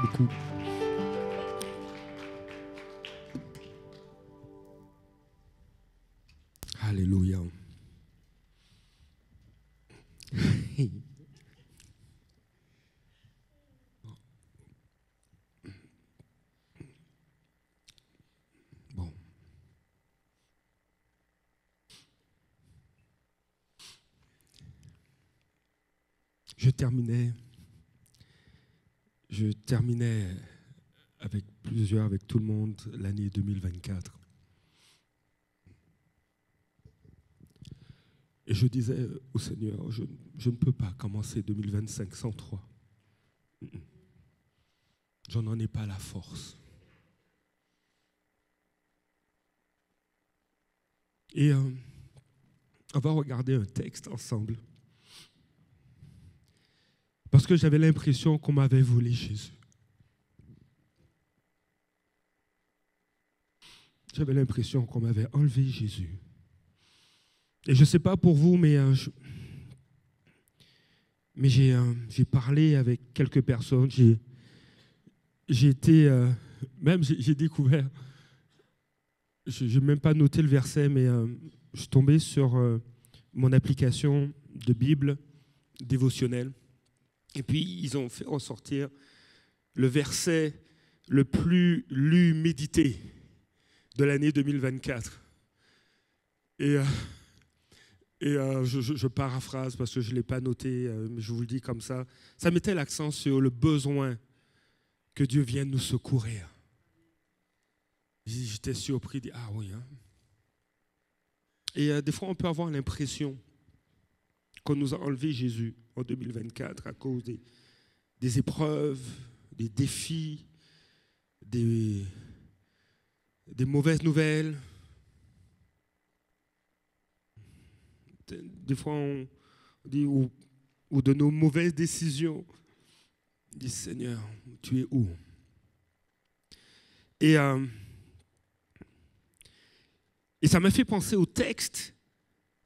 Beaucoup. Alléluia. Bon. Je terminais avec tout le monde l'année 2024. Et je disais au Seigneur, je ne peux pas commencer 2025 sans toi. Je n'en ai pas la force. Et on va regarder un texte ensemble. Parce que j'avais l'impression qu'on m'avait volé Jésus. J'avais l'impression qu'on m'avait enlevé Jésus. Et je ne sais pas pour vous, mais j'ai parlé avec quelques personnes. J'ai découvert, je n'ai même pas noté le verset, mais je suis tombé sur mon application de Bible dévotionnelle. Et puis, ils ont fait ressortir le verset le plus lu, médité de l'année 2024. Et je paraphrase parce que je ne l'ai pas noté, mais je vous le dis comme ça. Ça mettait l'accent sur le besoin que Dieu vienne nous secourir. J'étais surpris, ah oui. Hein? Et des fois, on peut avoir l'impression qu'on nous a enlevé Jésus en 2024 à cause des épreuves, des défis, des mauvaises nouvelles. Des fois, on dit, ou de nos mauvaises décisions. On dit, Seigneur, tu es où? Et ça m'a fait penser au texte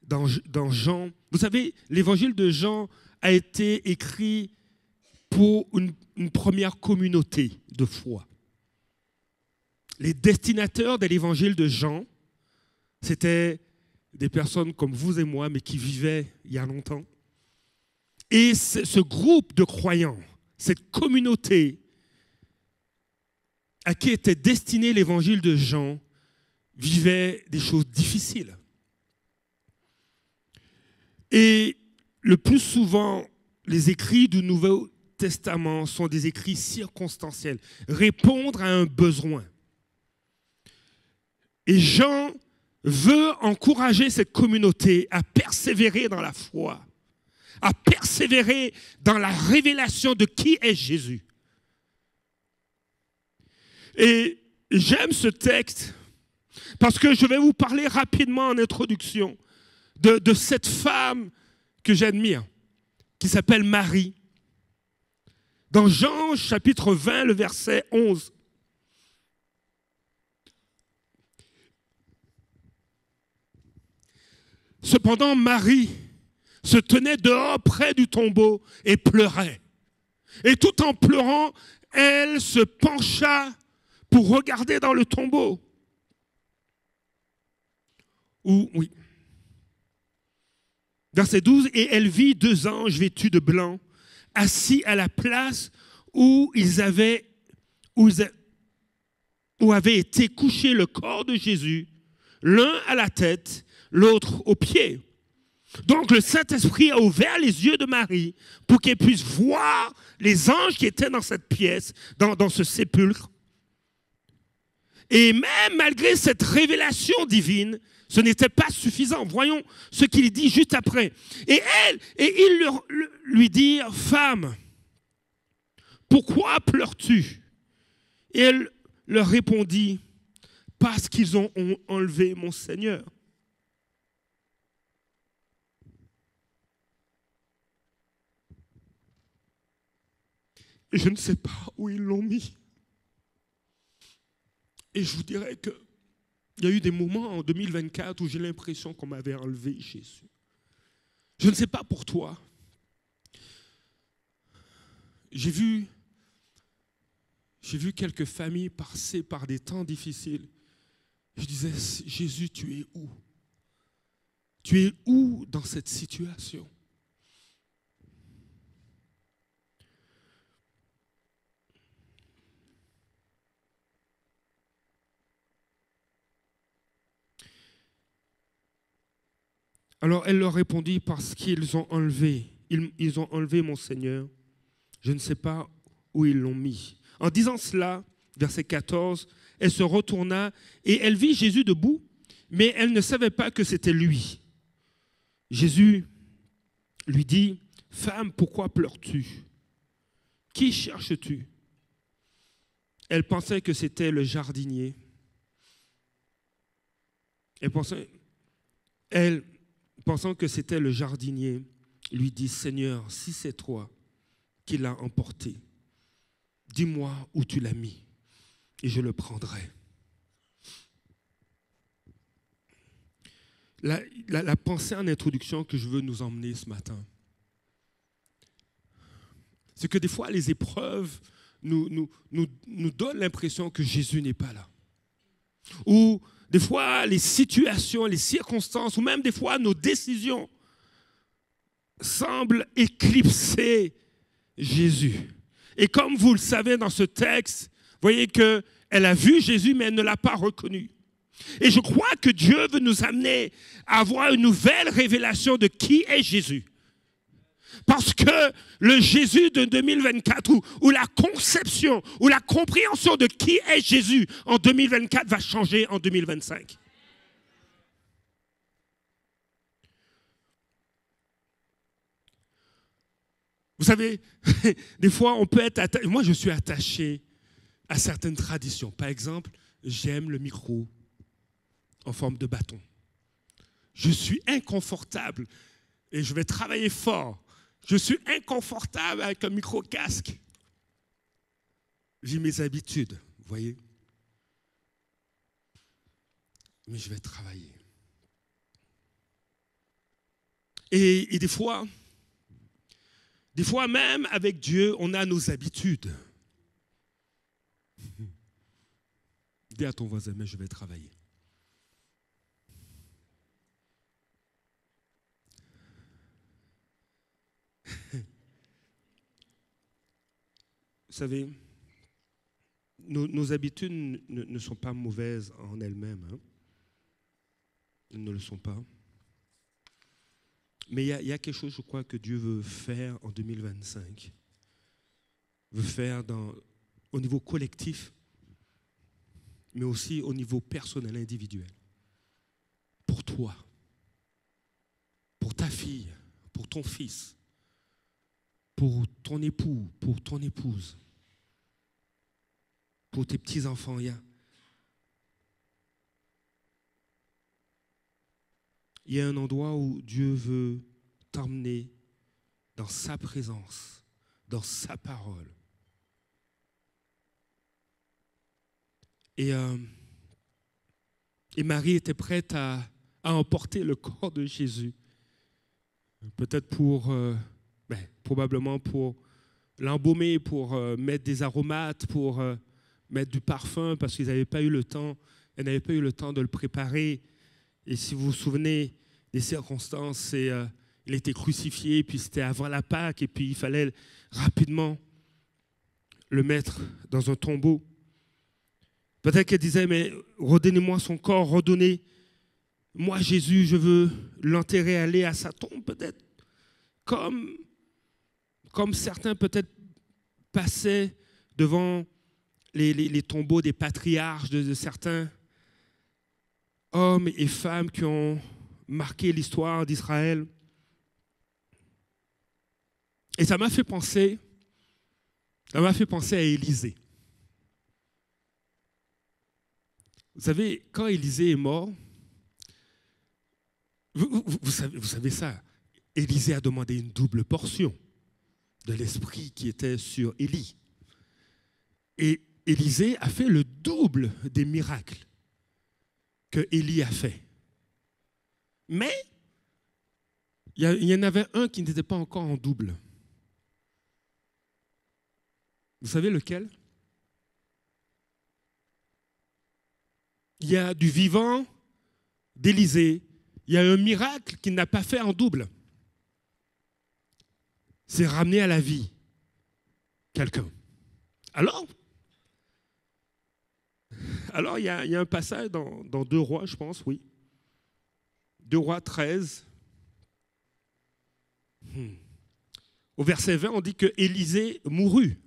dans Jean. Vous savez, l'évangile de Jean a été écrit pour une première communauté de foi. Les destinataires de l'évangile de Jean, c'était des personnes comme vous et moi, mais qui vivaient il y a longtemps. Et ce groupe de croyants, cette communauté à qui était destiné l'évangile de Jean, vivait des choses difficiles. Et le plus souvent, les écrits du Nouveau Testament sont des écrits circonstanciels, répondre à un besoin. Et Jean veut encourager cette communauté à persévérer dans la foi, à persévérer dans la révélation de qui est Jésus. Et j'aime ce texte parce que je vais vous parler rapidement en introduction de cette femme que j'admire, qui s'appelle Marie. Dans Jean chapitre 20, le verset 11. Cependant, Marie se tenait dehors près du tombeau et pleurait. Et tout en pleurant, elle se pencha pour regarder dans le tombeau. Oui. Verset 12, et elle vit 2 anges vêtus de blanc, assis à la place où avait été couché le corps de Jésus, l'un à la tête, l'autre aux pieds. Donc le Saint-Esprit a ouvert les yeux de Marie pour qu'elle puisse voir les anges qui étaient dans cette pièce, dans ce sépulcre. Et même malgré cette révélation divine, ce n'était pas suffisant. Voyons ce qu'il dit juste après. Et il lui dit, femme, pourquoi pleures-tu? Et elle leur répondit, parce qu'ils ont enlevé mon Seigneur. Et je ne sais pas où ils l'ont mis. Et je vous dirais qu'il y a eu des moments en 2024 où j'ai l'impression qu'on m'avait enlevé Jésus. Je ne sais pas pour toi. J'ai vu J'ai vu quelques familles passer par des temps difficiles. Je disais, Jésus, tu es où? Tu es où dans cette situation? Alors elle leur répondit, parce qu'ils ont enlevé, ils ont enlevé mon Seigneur. Je ne sais pas où ils l'ont mis. En disant cela, verset 14, elle se retourna et elle vit Jésus debout, mais elle ne savait pas que c'était lui. Jésus lui dit, « Femme, pourquoi pleures-tu? Qui cherches-tu » Elle pensait que c'était le jardinier. Elle, pensant que c'était le jardinier, lui dit, « Seigneur, si c'est toi qui l'as emporté, dis-moi où tu l'as mis et je le prendrai. » La pensée en introduction que je veux nous emmener ce matin, c'est que des fois les épreuves nous donnent l'impression que Jésus n'est pas là. Ou des fois les situations, les circonstances, ou même des fois nos décisions semblent éclipser Jésus. Et comme vous le savez dans ce texte, vous voyez qu'elle a vu Jésus, mais elle ne l'a pas reconnu. Et je crois que Dieu veut nous amener à avoir une nouvelle révélation de qui est Jésus. Parce que le Jésus de 2024, ou la conception, ou la compréhension de qui est Jésus en 2024 va changer en 2025. Vous savez, des fois, on peut être attaché. Moi, je suis attaché à certaines traditions. Par exemple, j'aime le micro en forme de bâton. Je suis inconfortable et je vais travailler fort. Je suis inconfortable avec un micro-casque. J'ai mes habitudes, vous voyez. Mais je vais travailler. Et des fois même avec Dieu, on a nos habitudes. Dis à ton voisin, mais je vais travailler. Vous savez, nos habitudes ne sont pas mauvaises en elles-mêmes. Hein? Elles ne le sont pas. Mais il y a quelque chose, je crois, que Dieu veut faire en 2025. Veut faire au niveau collectif, mais aussi au niveau personnel, individuel. Pour toi, pour ta fille, pour ton fils, pour ton époux, pour ton épouse, pour tes petits-enfants. Il y a un endroit où Dieu veut t'emmener dans sa présence, dans sa parole. Et Marie était prête à emporter le corps de Jésus. Peut-être probablement pour l'embaumer, pour mettre des aromates, pour mettre du parfum, parce qu'ils n'avaient pas eu le temps, elle n'avait pas eu le temps de le préparer. Et si vous vous souvenez des circonstances, il était crucifié, puis c'était avant la Pâque, et puis il fallait rapidement le mettre dans un tombeau. Peut-être qu'elle disait, mais redonnez-moi son corps, redonnez-moi Jésus, je veux l'enterrer, aller à sa tombe, peut-être. Comme certains peut-être passaient devant les tombeaux des patriarches, de certains hommes et femmes qui ont marqué l'histoire d'Israël. Et ça m'a fait penser à Élisée. Vous savez, quand Élisée est mort, vous savez ça, Élisée a demandé une double portion de l'esprit qui était sur Élie. Et Élisée a fait le double des miracles que Élie a fait. Mais il y en avait un qui n'était pas encore en double. Vous savez lequel? il y a du vivant d'Élisée, il y a un miracle qu'il n'a pas fait en double. C'est ramener à la vie quelqu'un. Alors, il y a un passage dans 2 Rois, je pense, oui. 2 Rois 13. Au verset 20, on dit que Élisée mourut.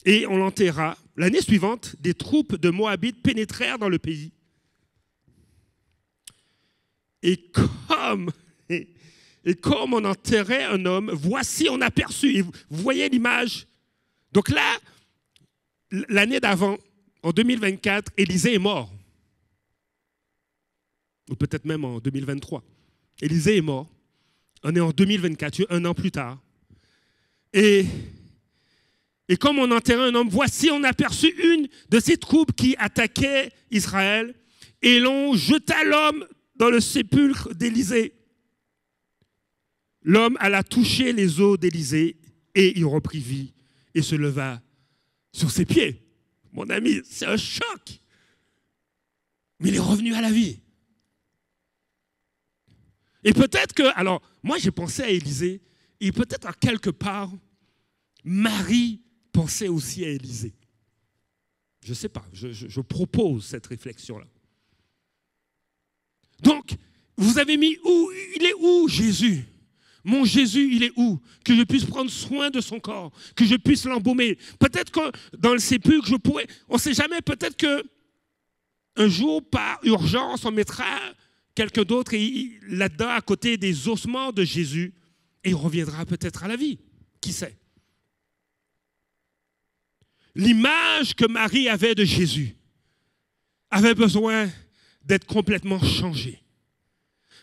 Et on l'enterra. L'année suivante, des troupes de Moabites pénétrèrent dans le pays. Et comme on enterrait un homme, voici on aperçut. Et vous voyez l'image. Donc là, l'année d'avant, en 2024, Élisée est mort. Ou peut-être même en 2023. Élisée est mort. On est en 2024, un an plus tard. Et comme on enterrait un homme, voici on aperçut une de ces troupes qui attaquaient Israël et l'on jeta l'homme dans le sépulcre d'Élisée. L'homme alla toucher les os d'Élisée et il reprit vie et se leva sur ses pieds. Mon ami, c'est un choc. Mais il est revenu à la vie. Et peut-être que, alors, moi j'ai pensé à Élisée, et peut-être à quelque part, Marie pensait aussi à Élisée. Je ne sais pas, je propose cette réflexion-là. Donc, vous avez mis où? Il est où Jésus? Mon Jésus, il est où? Que je puisse prendre soin de son corps, que je puisse l'embaumer. Peut-être que dans le sépulcre, je pourrais, on ne sait jamais, peut-être qu'un jour, par urgence, on mettra quelqu'un d'autre là-dedans, à côté des ossements de Jésus, et il reviendra peut-être à la vie. Qui sait? L'image que Marie avait de Jésus avait besoin d'être complètement changée.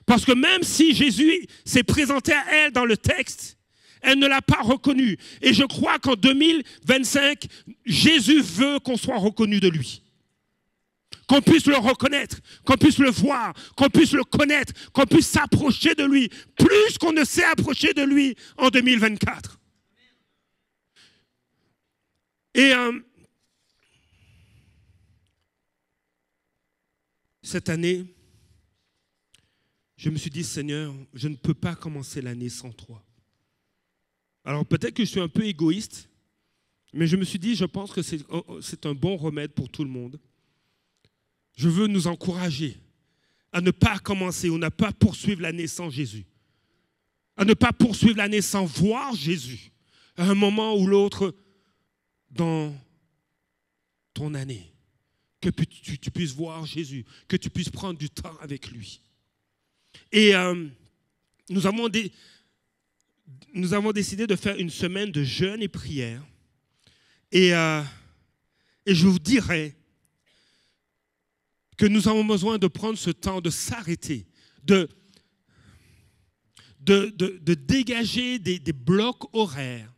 Parce que même si Jésus s'est présenté à elle dans le texte, elle ne l'a pas reconnu. Et je crois qu'en 2025, Jésus veut qu'on soit reconnu de lui. Qu'on puisse le reconnaître, qu'on puisse le voir, qu'on puisse le connaître, qu'on puisse s'approcher de lui, plus qu'on ne s'est approché de lui en 2024. Et cette année, je me suis dit, Seigneur, je ne peux pas commencer l'année sans toi. Alors peut-être que je suis un peu égoïste, mais je me suis dit, je pense que c'est un bon remède pour tout le monde. Je veux nous encourager à ne pas commencer ou ne pas poursuivre l'année sans Jésus. À ne pas poursuivre l'année sans voir Jésus à un moment ou l'autre dans ton année. Que tu puisses voir Jésus, que tu puisses prendre du temps avec lui. Et nous avons décidé de faire une semaine de jeûne et prière. Et je vous dirais que nous avons besoin de prendre ce temps, de s'arrêter, de dégager des blocs horaires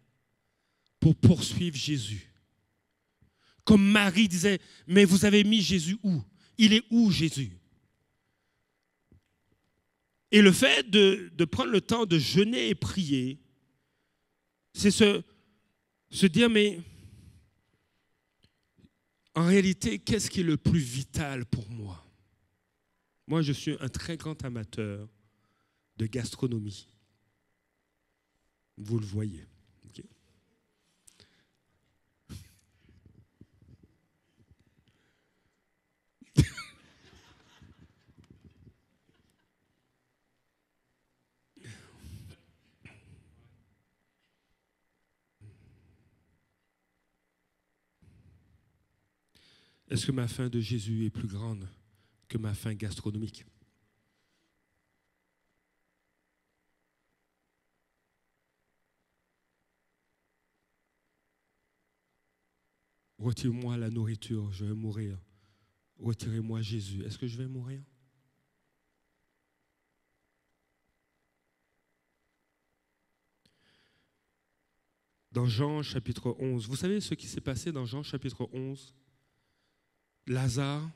pour poursuivre Jésus. Comme Marie disait, mais vous avez mis Jésus où? Il est où Jésus? Et le fait de prendre le temps de jeûner et prier, c'est se dire, mais en réalité, qu'est-ce qui est le plus vital pour moi? Moi, je suis un très grand amateur de gastronomie. Vous le voyez. Okay. Est-ce que ma faim de Jésus est plus grande que ma faim gastronomique? Retirez-moi la nourriture, je vais mourir. Retirez-moi Jésus, est-ce que je vais mourir? Dans Jean chapitre 11, vous savez ce qui s'est passé dans Jean chapitre 11? Lazare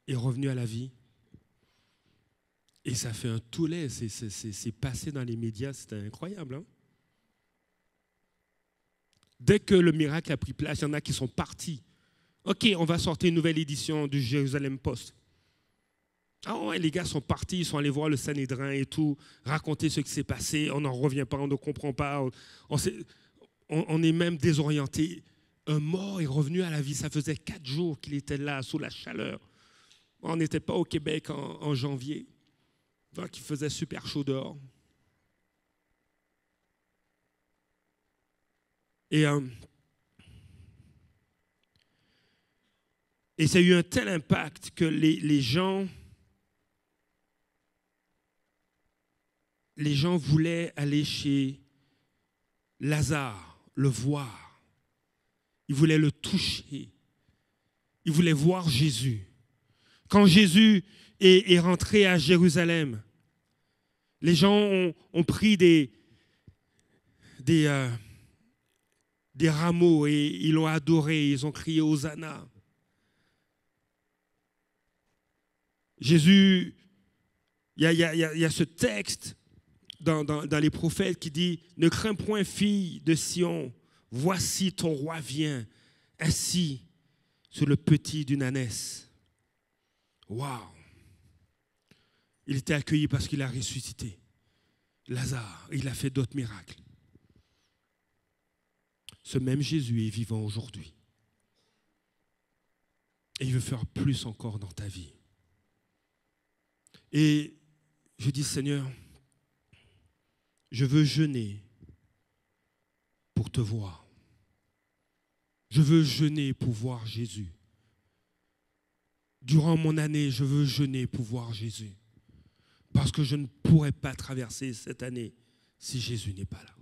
est revenu à la vie et ça fait un tollé, c'est passé dans les médias, c'était incroyable. Hein? Dès que le miracle a pris place, il y en a qui sont partis OK, on va sortir une nouvelle édition du Jérusalem Post. Ah ouais, les gars sont partis, ils sont allés voir le Sanhédrin et tout, raconter ce qui s'est passé, on n'en revient pas, on ne comprend pas, on est même désorienté. Un mort est revenu à la vie, ça faisait 4 jours qu'il était là, sous la chaleur. On n'était pas au Québec en janvier, donc il faisait super chaud dehors. Et ça a eu un tel impact que les gens voulaient aller chez Lazare, le voir. Ils voulaient le toucher. Ils voulaient voir Jésus. Quand Jésus est rentré à Jérusalem, les gens ont pris des rameaux et ils l'ont adoré, ils ont crié Hosanna. Jésus, il y a ce texte dans les prophètes qui dit « Ne crains point, fille de Sion, voici ton roi vient, assis sur le petit d'une ânesse. » Waouh! Il était accueilli parce qu'il a ressuscité. Lazare, il a fait d'autres miracles. Ce même Jésus est vivant aujourd'hui. Et il veut faire plus encore dans ta vie. Et je dis, Seigneur, je veux jeûner pour te voir. Je veux jeûner pour voir Jésus. Durant mon année, je veux jeûner pour voir Jésus. Parce que je ne pourrais pas traverser cette année si Jésus n'est pas là.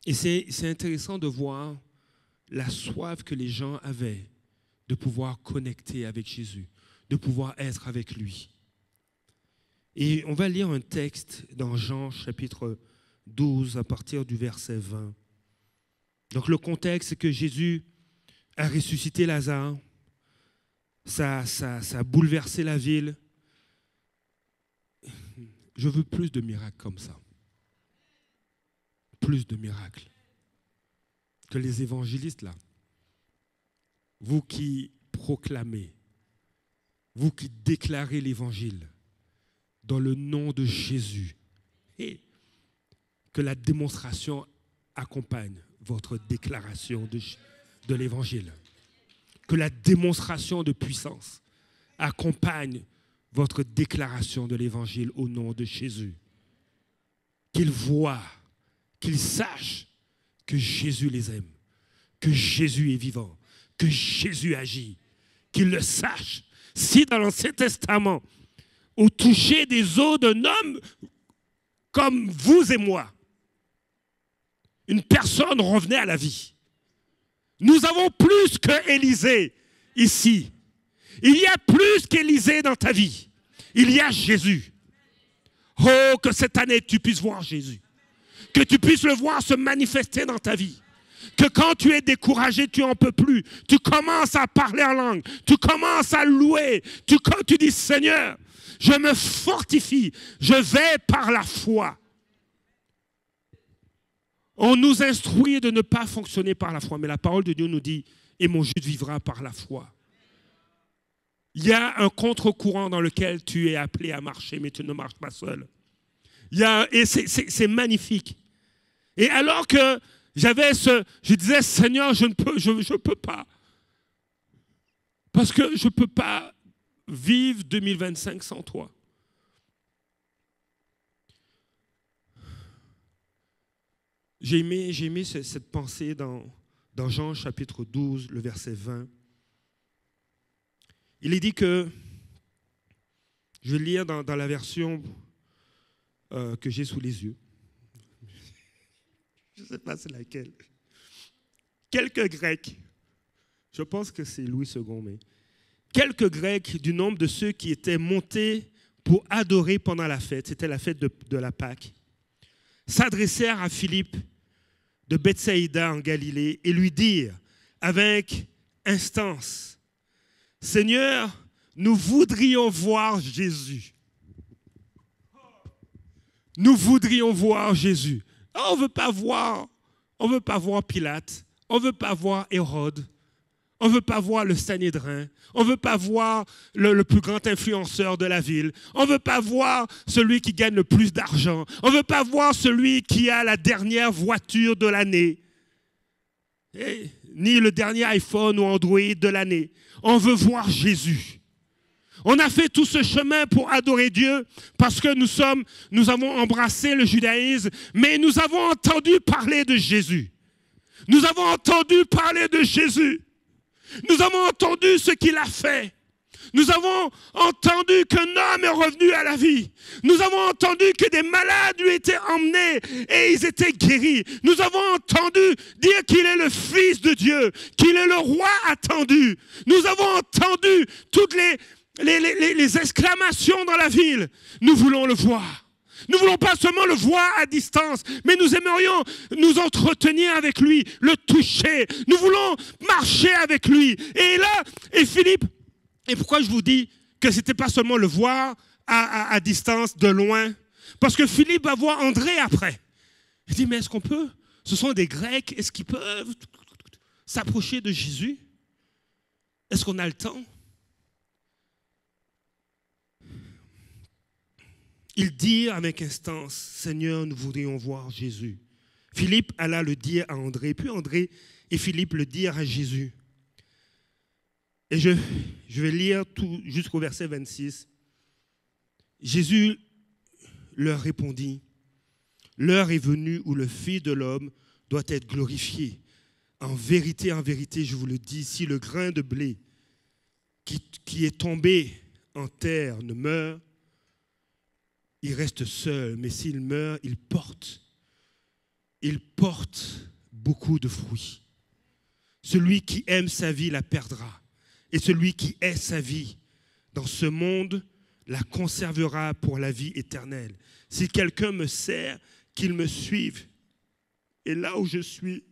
Et c'est intéressant de voir la soif que les gens avaient de pouvoir connecter avec Jésus, de pouvoir être avec lui. Et on va lire un texte dans Jean chapitre 12 à partir du verset 20. Donc le contexte, c'est que Jésus a ressuscité Lazare. Ça a bouleversé la ville. Je veux plus de miracles comme ça. Plus de miracles. Que les évangélistes là. Vous qui proclamez, vous qui déclarez l'évangile dans le nom de Jésus, et que la démonstration accompagne votre déclaration de l'évangile. Que la démonstration de puissance accompagne votre déclaration de l'évangile au nom de Jésus. Qu'ils voient, qu'ils sachent que Jésus les aime, que Jésus est vivant, que Jésus agit, qu'ils le sachent. Si dans l'Ancien Testament, au toucher des os d'un homme comme vous et moi, une personne revenait à la vie. Nous avons plus qu'Élisée ici. Il y a plus qu'Élisée dans ta vie. Il y a Jésus. Oh, que cette année, tu puisses voir Jésus. Que tu puisses le voir se manifester dans ta vie. Que quand tu es découragé, tu n'en peux plus. Tu commences à parler en langue. Tu commences à louer. Tu dis, Seigneur, je me fortifie. Je vais par la foi. On nous instruit de ne pas fonctionner par la foi, mais la parole de Dieu nous dit « Et mon juste vivra par la foi ». Il y a un contre-courant dans lequel tu es appelé à marcher, mais tu ne marches pas seul. Et c'est magnifique. Et alors que je disais « Seigneur, je ne peux pas. Parce que je ne peux pas vivre 2025 sans toi. » J'ai aimé cette pensée dans Jean chapitre 12, le verset 20. Il est dit que, je vais lire dans la version que j'ai sous les yeux. Je ne sais pas c'est laquelle. Quelques Grecs, je pense que c'est Louis II, mais quelques Grecs du nombre de ceux qui étaient montés pour adorer pendant la fête, c'était la fête de la Pâque, s'adressèrent à Philippe de Bethsaïda en Galilée et lui dirent avec instance, « Seigneur, nous voudrions voir Jésus. » Nous voudrions voir Jésus. On ne veut pas voir On ne veut pas voir Pilate. On ne veut pas voir Hérode. On ne veut pas voir le Sanhédrin. On ne veut pas voir le plus grand influenceur de la ville. On ne veut pas voir celui qui gagne le plus d'argent. On ne veut pas voir celui qui a la dernière voiture de l'année. Ni le dernier iPhone ou Android de l'année. On veut voir Jésus. On a fait tout ce chemin pour adorer Dieu parce que nous avons embrassé le judaïsme, mais nous avons entendu parler de Jésus. Nous avons entendu parler de Jésus. Nous avons entendu ce qu'il a fait. Nous avons entendu qu'un homme est revenu à la vie. Nous avons entendu que des malades lui étaient emmenés et ils étaient guéris. Nous avons entendu dire qu'il est le Fils de Dieu, qu'il est le roi attendu. Nous avons entendu toutes les exclamations dans la ville. Nous voulons le voir. Nous ne voulons pas seulement le voir à distance, mais nous aimerions nous entretenir avec lui, le toucher. Nous voulons marcher avec lui. Et Philippe, et pourquoi je vous dis que ce n'était pas seulement le voir à distance, de loin? Parce que Philippe va voir André après. Il dit, mais est-ce qu'on peut? Ce sont des Grecs, est-ce qu'ils peuvent s'approcher de Jésus? Est-ce qu'on a le temps? Ils dirent avec instance, Seigneur, nous voudrions voir Jésus. Philippe alla le dire à André, puis André et Philippe le dirent à Jésus. Et je vais lire tout jusqu'au verset 26. Jésus leur répondit, l'heure est venue où le Fils de l'homme doit être glorifié. En vérité, je vous le dis, si le grain de blé qui est tombé en terre ne meurt, il reste seul, mais s'il meurt, il porte beaucoup de fruits. Celui qui aime sa vie la perdra, et celui qui hait sa vie dans ce monde la conservera pour la vie éternelle. Si quelqu'un me sert, qu'il me suive, et là où je suis,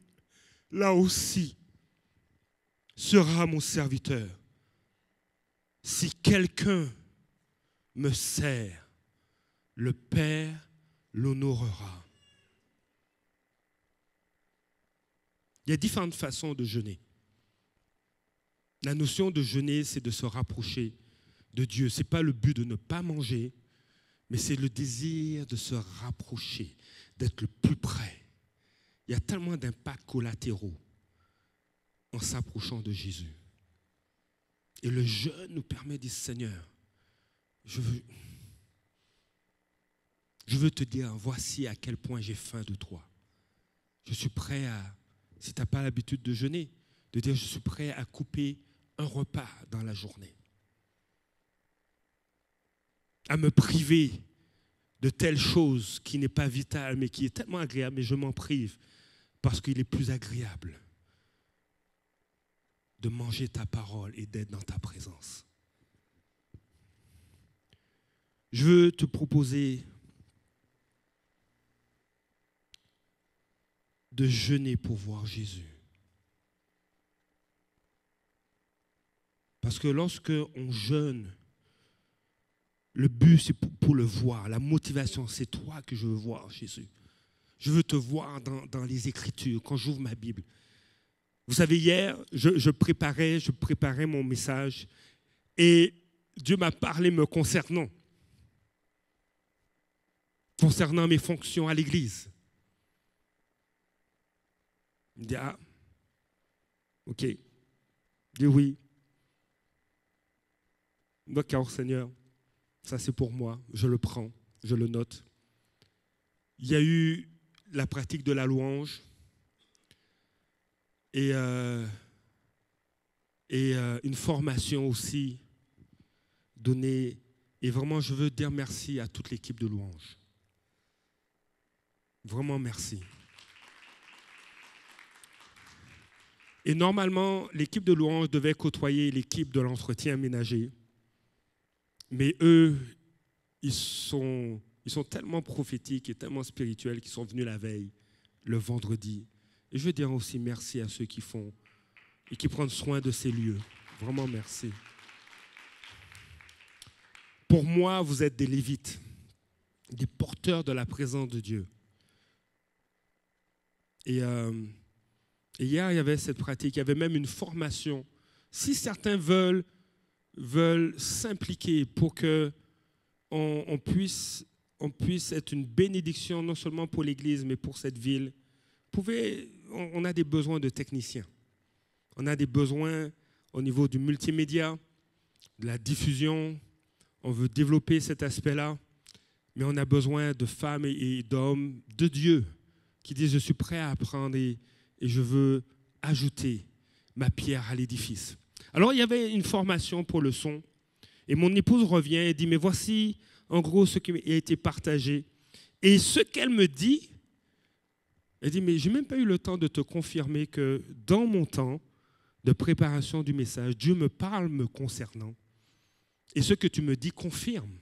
là aussi sera mon serviteur. Si quelqu'un me sert, le Père l'honorera. Il y a différentes façons de jeûner. La notion de jeûner, c'est de se rapprocher de Dieu. Ce n'est pas le but de ne pas manger, mais c'est le désir de se rapprocher, d'être le plus près. Il y a tellement d'impacts collatéraux en s'approchant de Jésus. Et le jeûne nous permet de dire, Seigneur, je veux te dire, voici à quel point j'ai faim de toi. Je suis prêt à, si tu n'as pas l'habitude de jeûner, de dire, je suis prêt à couper un repas dans la journée. À me priver de telle chose qui n'est pas vitale, mais qui est tellement agréable, mais je m'en prive parce qu'il est plus agréable de manger ta parole et d'être dans ta présence. Je veux te proposer de jeûner pour voir Jésus. Parce que lorsque on jeûne, le but c'est pour le voir. La motivation, c'est toi que je veux voir, Jésus. Je veux te voir dans les Écritures, quand j'ouvre ma Bible. Vous savez, hier, je préparais mon message et Dieu m'a parlé me concernant mes fonctions à l'Église. Il me dit, ah, ok. Je dis oui. D'accord, Seigneur, ça c'est pour moi, je le prends, je le note. Il y a eu la pratique de la louange et une formation aussi donnée. Et vraiment, je veux dire merci à toute l'équipe de louange. Vraiment merci. Et normalement, l'équipe de louange devait côtoyer l'équipe de l'entretien ménager. Mais eux, ils sont tellement prophétiques et tellement spirituels qu'ils sont venus la veille, le vendredi. Et je veux dire aussi merci à ceux qui font et qui prennent soin de ces lieux. Vraiment merci. Pour moi, vous êtes des lévites, des porteurs de la présence de Dieu. Et hier, il y avait cette pratique, il y avait même une formation. Si certains veulent s'impliquer pour que on puisse être une bénédiction non seulement pour l'Église, mais pour cette ville, on a des besoins de techniciens. On a des besoins au niveau du multimédia, de la diffusion. On veut développer cet aspect-là, mais on a besoin de femmes et d'hommes de Dieu qui disent « Je suis prêt à apprendre et je veux ajouter ma pierre à l'édifice. » Alors, il y avait une formation pour le son. Et mon épouse revient et dit « Mais voici, en gros, ce qui a été partagé. » Et ce qu'elle me dit, elle dit « Mais je n'ai même pas eu le temps de te confirmer que dans mon temps de préparation du message, Dieu me parle me concernant. Et ce que tu me dis confirme.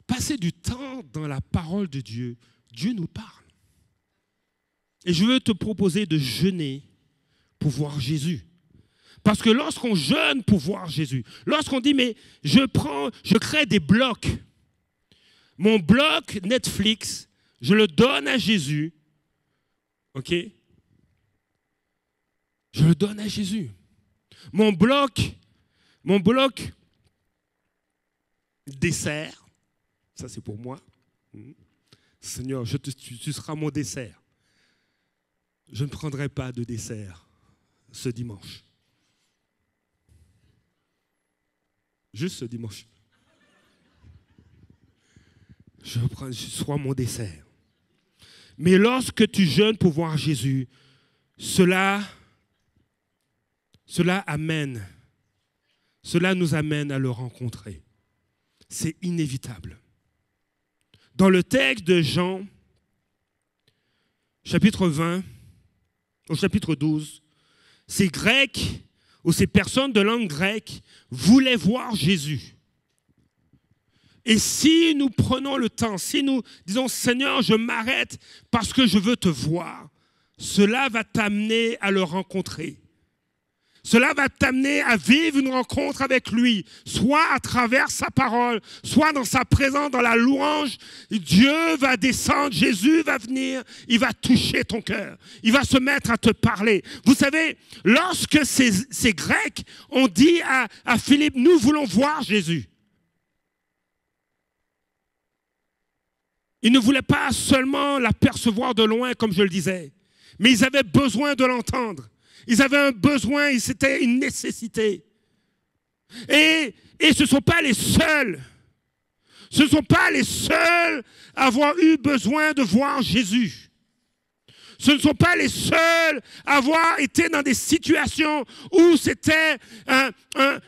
Passer du temps dans la parole de Dieu, Dieu nous parle. Et je veux te proposer de jeûner pour voir Jésus. Parce que lorsqu'on jeûne pour voir Jésus, lorsqu'on dit, mais je crée des blocs. Mon bloc Netflix, je le donne à Jésus. OK? Je le donne à Jésus. Mon bloc dessert, ça c'est pour moi. Seigneur, tu seras mon dessert. Je ne prendrai pas de dessert ce dimanche. Juste ce dimanche. Je sois mon dessert. Mais lorsque tu jeûnes pour voir Jésus, cela nous amène à le rencontrer. C'est inévitable. Dans le texte de Jean, chapitre 20, au chapitre 12, ces Grecs ou ces personnes de langue grecque voulaient voir Jésus. Et si nous prenons le temps, si nous disons « Seigneur, je m'arrête parce que je veux te voir », cela va t'amener à le rencontrer. Cela va t'amener à vivre une rencontre avec lui, soit à travers sa parole, soit dans sa présence, dans la louange. Dieu va descendre, Jésus va venir, il va toucher ton cœur. Il va se mettre à te parler. Vous savez, lorsque ces Grecs ont dit à Philippe, nous voulons voir Jésus. Ils ne voulaient pas seulement l'apercevoir de loin, comme je le disais, mais ils avaient besoin de l'entendre. Ils avaient un besoin, c'était une nécessité. Et ce ne sont pas les seuls. Ce ne sont pas les seuls à avoir eu besoin de voir Jésus. Ce ne sont pas les seuls à avoir été dans des situations où c'était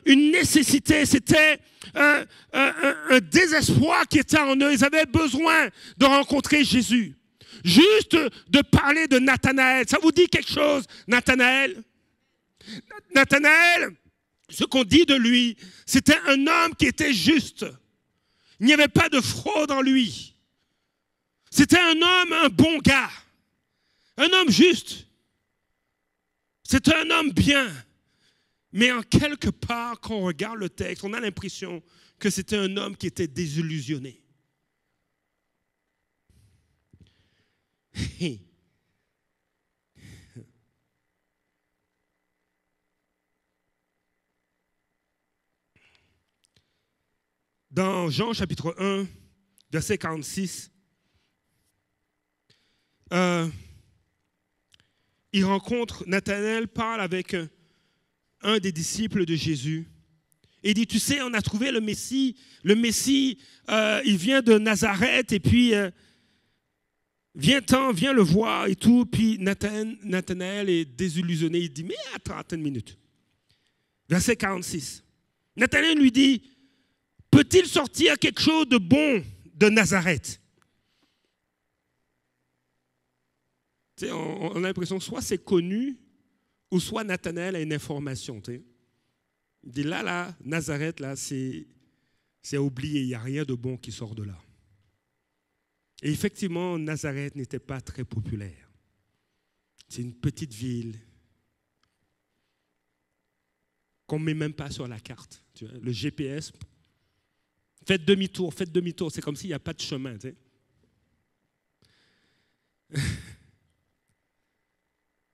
une nécessité, c'était un désespoir qui était en eux. Ils avaient besoin de rencontrer Jésus. Juste de parler de Nathanaël. Ça vous dit quelque chose, Nathanaël? Nathanaël, ce qu'on dit de lui, c'était un homme qui était juste. Il n'y avait pas de fraude en lui. C'était un homme, un bon gars. Un homme juste. C'était un homme bien. Mais en quelque part, quand on regarde le texte, on a l'impression que c'était un homme qui était désillusionné. Dans Jean chapitre 1, verset 46, il rencontre, Nathanaël parle avec un des disciples de Jésus. Et il dit, tu sais, on a trouvé le Messie. Le Messie, il vient de Nazareth et puis viens le voir et tout. Puis Nathanaël est désillusionné. Il dit, mais attends une minute. Verset 46. Nathanaël lui dit, peut-il sortir quelque chose de bon de Nazareth? Tu sais, on a l'impression que soit c'est connu ou soit Nathanaël a une information. Tu sais. Il dit là, Nazareth, là, c'est oublié. Il n'y a rien de bon qui sort de là. Et effectivement, Nazareth n'était pas très populaire. C'est une petite ville qu'on ne met même pas sur la carte. Tu vois, le GPS, faites demi-tour. C'est comme s'il n'y a pas de chemin. Tu sais.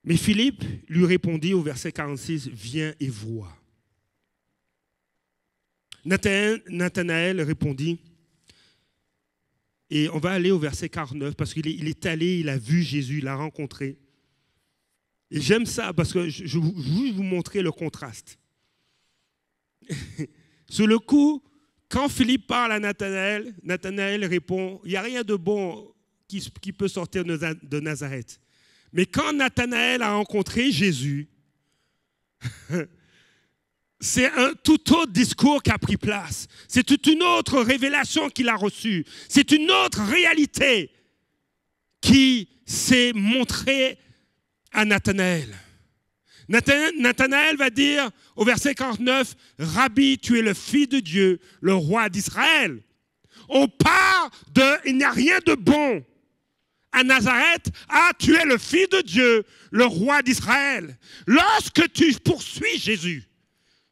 Mais Philippe lui répondit au verset 46, « Viens et vois. » Nathanaël répondit, et on va aller au verset 49, parce qu'il est allé, il a vu Jésus, il l'a rencontré. Et j'aime ça, parce que je veux vous montrer le contraste. Sur le coup, quand Philippe parle à Nathanaël, Nathanaël répond, il n'y a rien de bon qui peut sortir de Nazareth. Mais quand Nathanaël a rencontré Jésus, c'est un tout autre discours qui a pris place. C'est toute une autre révélation qu'il a reçue. C'est une autre réalité qui s'est montrée à Nathanaël. Nathanaël va dire au verset 49, « Rabbi, tu es le Fils de Dieu, le roi d'Israël. » On part de « il n'y a rien de bon » à Nazareth, « Ah, tu es le Fils de Dieu, le roi d'Israël. » Lorsque tu poursuis Jésus,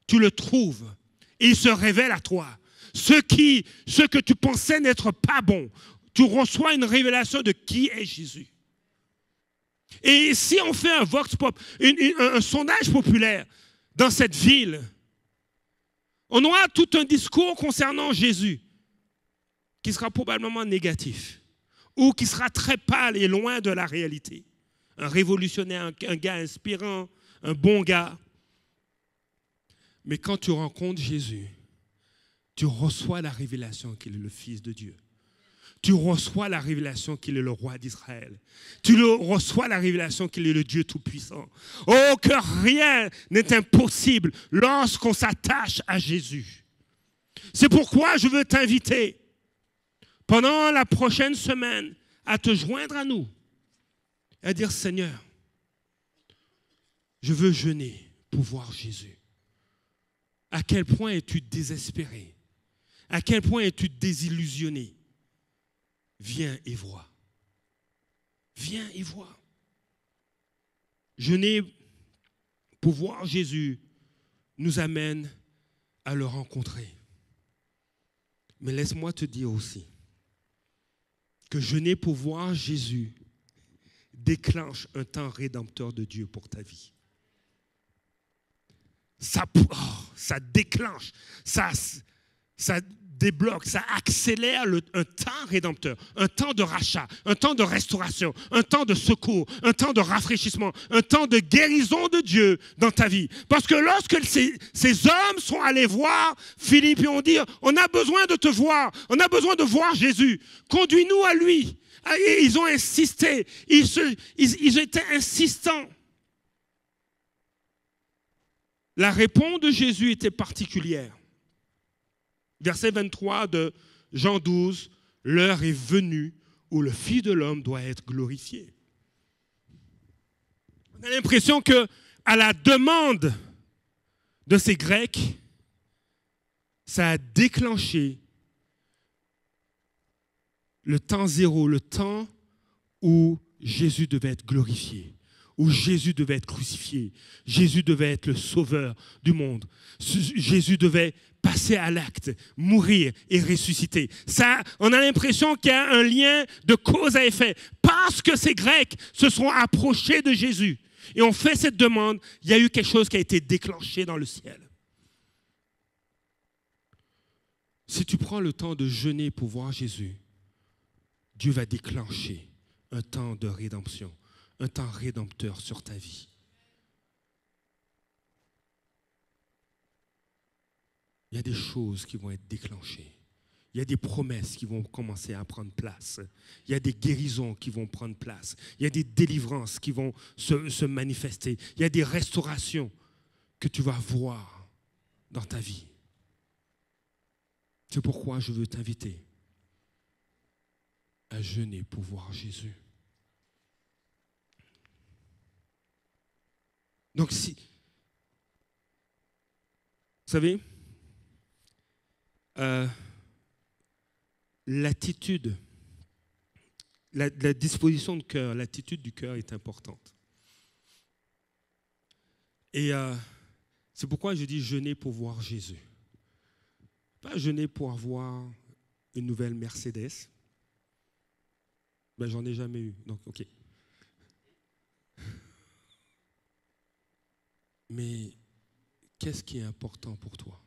tu le trouves et il se révèle à toi. Ce que tu pensais n'être pas bon, tu reçois une révélation de qui est Jésus. Et si on fait un vox pop, un sondage populaire dans cette ville, on aura tout un discours concernant Jésus qui sera probablement négatif ou qui sera très pâle et loin de la réalité. Un révolutionnaire, un gars inspirant, un bon gars. Mais quand tu rencontres Jésus, tu reçois la révélation qu'il est le Fils de Dieu. Tu reçois la révélation qu'il est le roi d'Israël. Tu reçois la révélation qu'il est le Dieu Tout-Puissant. Oh, que rien n'est impossible lorsqu'on s'attache à Jésus. C'est pourquoi je veux t'inviter pendant la prochaine semaine à te joindre à nous et à dire, Seigneur, je veux jeûner pour voir Jésus. À quel point es-tu désespéré? À quel point es-tu désillusionné? Viens et vois. Viens et vois. Jeûner pour voir Jésus nous amène à le rencontrer. Mais laisse-moi te dire aussi que jeûner pour voir Jésus déclenche un temps rédempteur de Dieu pour ta vie. Ça déclenche, ça débloque, ça accélère un temps rédempteur, un temps de rachat, un temps de restauration, un temps de secours, un temps de rafraîchissement, un temps de guérison de Dieu dans ta vie. Parce que lorsque ces hommes sont allés voir Philippe et ont dit, on a besoin de te voir, on a besoin de voir Jésus, conduis-nous à lui. Et ils ont insisté, ils étaient insistants. La réponse de Jésus était particulière. Verset 23 de Jean 12, « L'heure est venue où le Fils de l'homme doit être glorifié. » On a l'impression qu'à la demande de ces Grecs, ça a déclenché le temps zéro, le temps où Jésus devait être glorifié, où Jésus devait être crucifié, Jésus devait être le sauveur du monde. Jésus devait passer à l'acte, mourir et ressusciter. Ça, on a l'impression qu'il y a un lien de cause à effet. Parce que ces Grecs se sont approchés de Jésus et ont fait cette demande, il y a eu quelque chose qui a été déclenché dans le ciel. Si tu prends le temps de jeûner pour voir Jésus, Dieu va déclencher un temps de rédemption, un temps rédempteur sur ta vie. Il y a des choses qui vont être déclenchées. Il y a des promesses qui vont commencer à prendre place. Il y a des guérisons qui vont prendre place. Il y a des délivrances qui vont se manifester. Il y a des restaurations que tu vas voir dans ta vie. C'est pourquoi je veux t'inviter à jeûner pour voir Jésus. Donc si, vous savez, l'attitude, la disposition de cœur, l'attitude du cœur est importante. Et c'est pourquoi je dis jeûner pour voir Jésus. Pas jeûner pour avoir une nouvelle Mercedes. Ben, j'en ai jamais eu, donc ok. Mais qu'est-ce qui est important pour toi?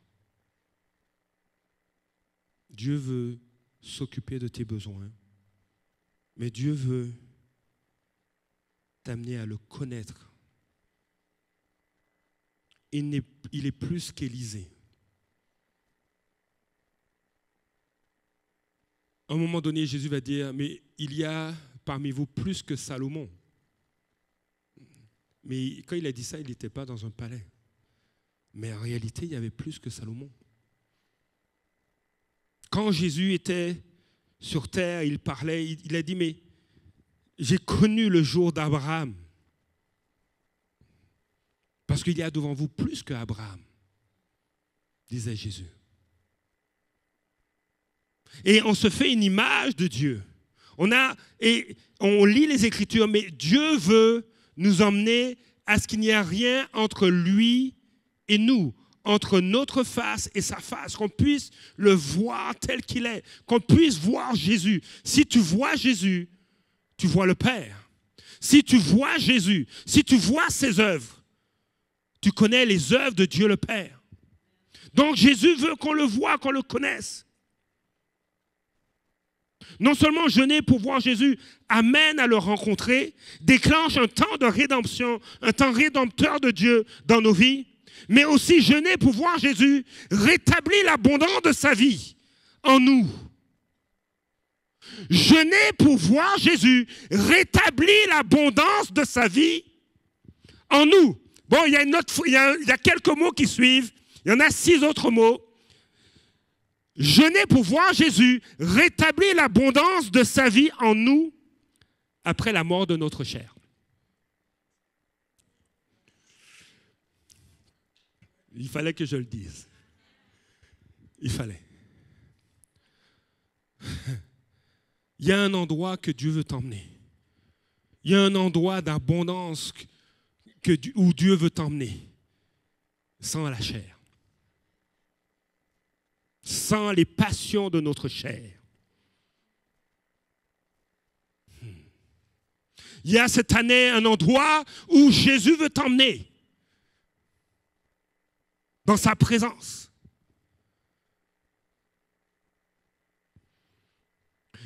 Dieu veut s'occuper de tes besoins, mais Dieu veut t'amener à le connaître. Il est plus qu'Élisée. À un moment donné, Jésus va dire, mais il y a parmi vous plus que Salomon. Mais quand il a dit ça, il n'était pas dans un palais. Mais en réalité, il y avait plus que Salomon. Quand Jésus était sur terre, il parlait, il a dit, mais j'ai connu le jour d'Abraham. Parce qu'il y a devant vous plus qu'Abraham, disait Jésus. Et on se fait une image de Dieu. On lit les Écritures, mais Dieu veut nous emmener à ce qu'il n'y ait rien entre lui et nous, entre notre face et sa face, qu'on puisse le voir tel qu'il est, qu'on puisse voir Jésus. Si tu vois Jésus, tu vois le Père. Si tu vois Jésus, si tu vois ses œuvres, tu connais les œuvres de Dieu le Père. Donc Jésus veut qu'on le voie, qu'on le connaisse. Non seulement jeûner pour voir Jésus amène à le rencontrer, déclenche un temps de rédemption, un temps rédempteur de Dieu dans nos vies, mais aussi jeûner pour voir Jésus rétablit l'abondance de sa vie en nous. Jeûner pour voir Jésus rétablit l'abondance de sa vie en nous. Bon, il y a quelques mots qui suivent, il y en a 6 autres mots. Jeûner pour voir Jésus rétablit l'abondance de sa vie en nous après la mort de notre chair. Il fallait que je le dise. Il fallait. Il y a un endroit que Dieu veut t'emmener. Il y a un endroit d'abondance où Dieu veut t'emmener. Sans la chair. Sans les passions de notre chair. Il y a cette année un endroit où Jésus veut t'emmener. Dans sa présence.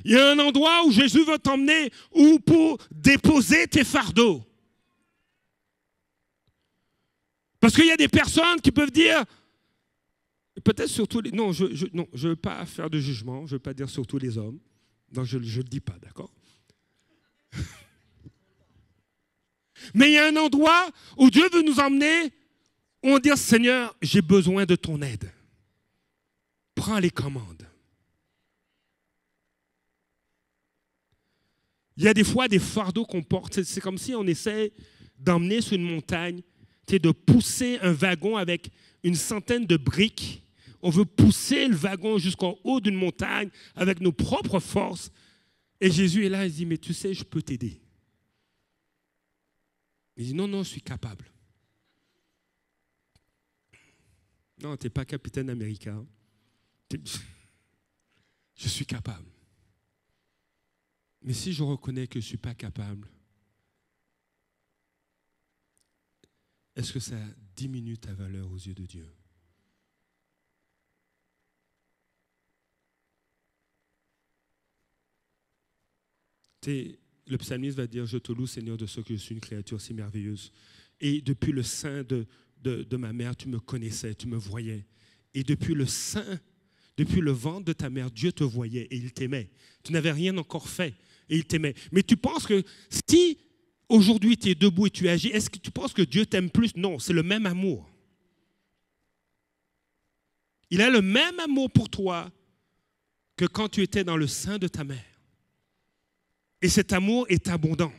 Il y a un endroit où Jésus veut t'emmener ou pour déposer tes fardeaux. Parce qu'il y a des personnes qui peuvent dire, peut-être surtout les... Non, je ne veux pas faire de jugement, je ne veux pas dire surtout les hommes. Donc je ne le dis pas, d'accord? Mais il y a un endroit où Dieu veut nous emmener, où on dit, Seigneur, j'ai besoin de ton aide. Prends les commandes. Il y a des fois des fardeaux qu'on porte. C'est comme si on essaie d'emmener sur une montagne, de pousser un wagon avec une centaine de briques. On veut pousser le wagon jusqu'en haut d'une montagne avec nos propres forces. Et Jésus est là, il dit, mais tu sais, je peux t'aider. Il dit, non, je suis capable. Non, tu n'es pas capitaine américain. Je suis capable. Mais si je reconnais que je ne suis pas capable, est-ce que ça diminue ta valeur aux yeux de Dieu? Le psalmiste va dire, je te loue Seigneur de ce que je suis une créature si merveilleuse. Et depuis le sein de ma mère, tu me connaissais, tu me voyais. Et depuis le ventre de ta mère, Dieu te voyait et il t'aimait. Tu n'avais rien encore fait et il t'aimait. Mais tu penses que si aujourd'hui tu es debout et tu agis, est-ce que tu penses que Dieu t'aime plus? Non, c'est le même amour. Il a le même amour pour toi que quand tu étais dans le sein de ta mère. Et cet amour est abondant.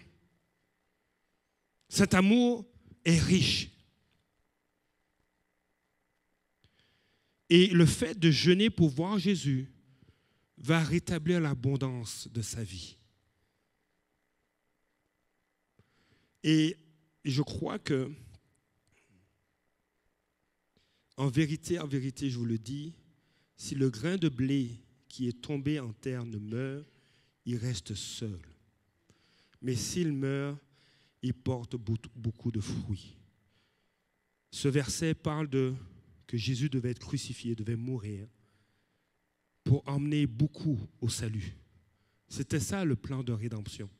Cet amour est riche. Et le fait de jeûner pour voir Jésus va rétablir l'abondance de sa vie. Et je crois que, en vérité, je vous le dis, si le grain de blé qui est tombé en terre ne meurt, il reste seul. Mais s'il meurt, il porte beaucoup de fruits. Ce verset parle que Jésus devait être crucifié, devait mourir pour emmener beaucoup au salut. C'était ça le plan de rédemption,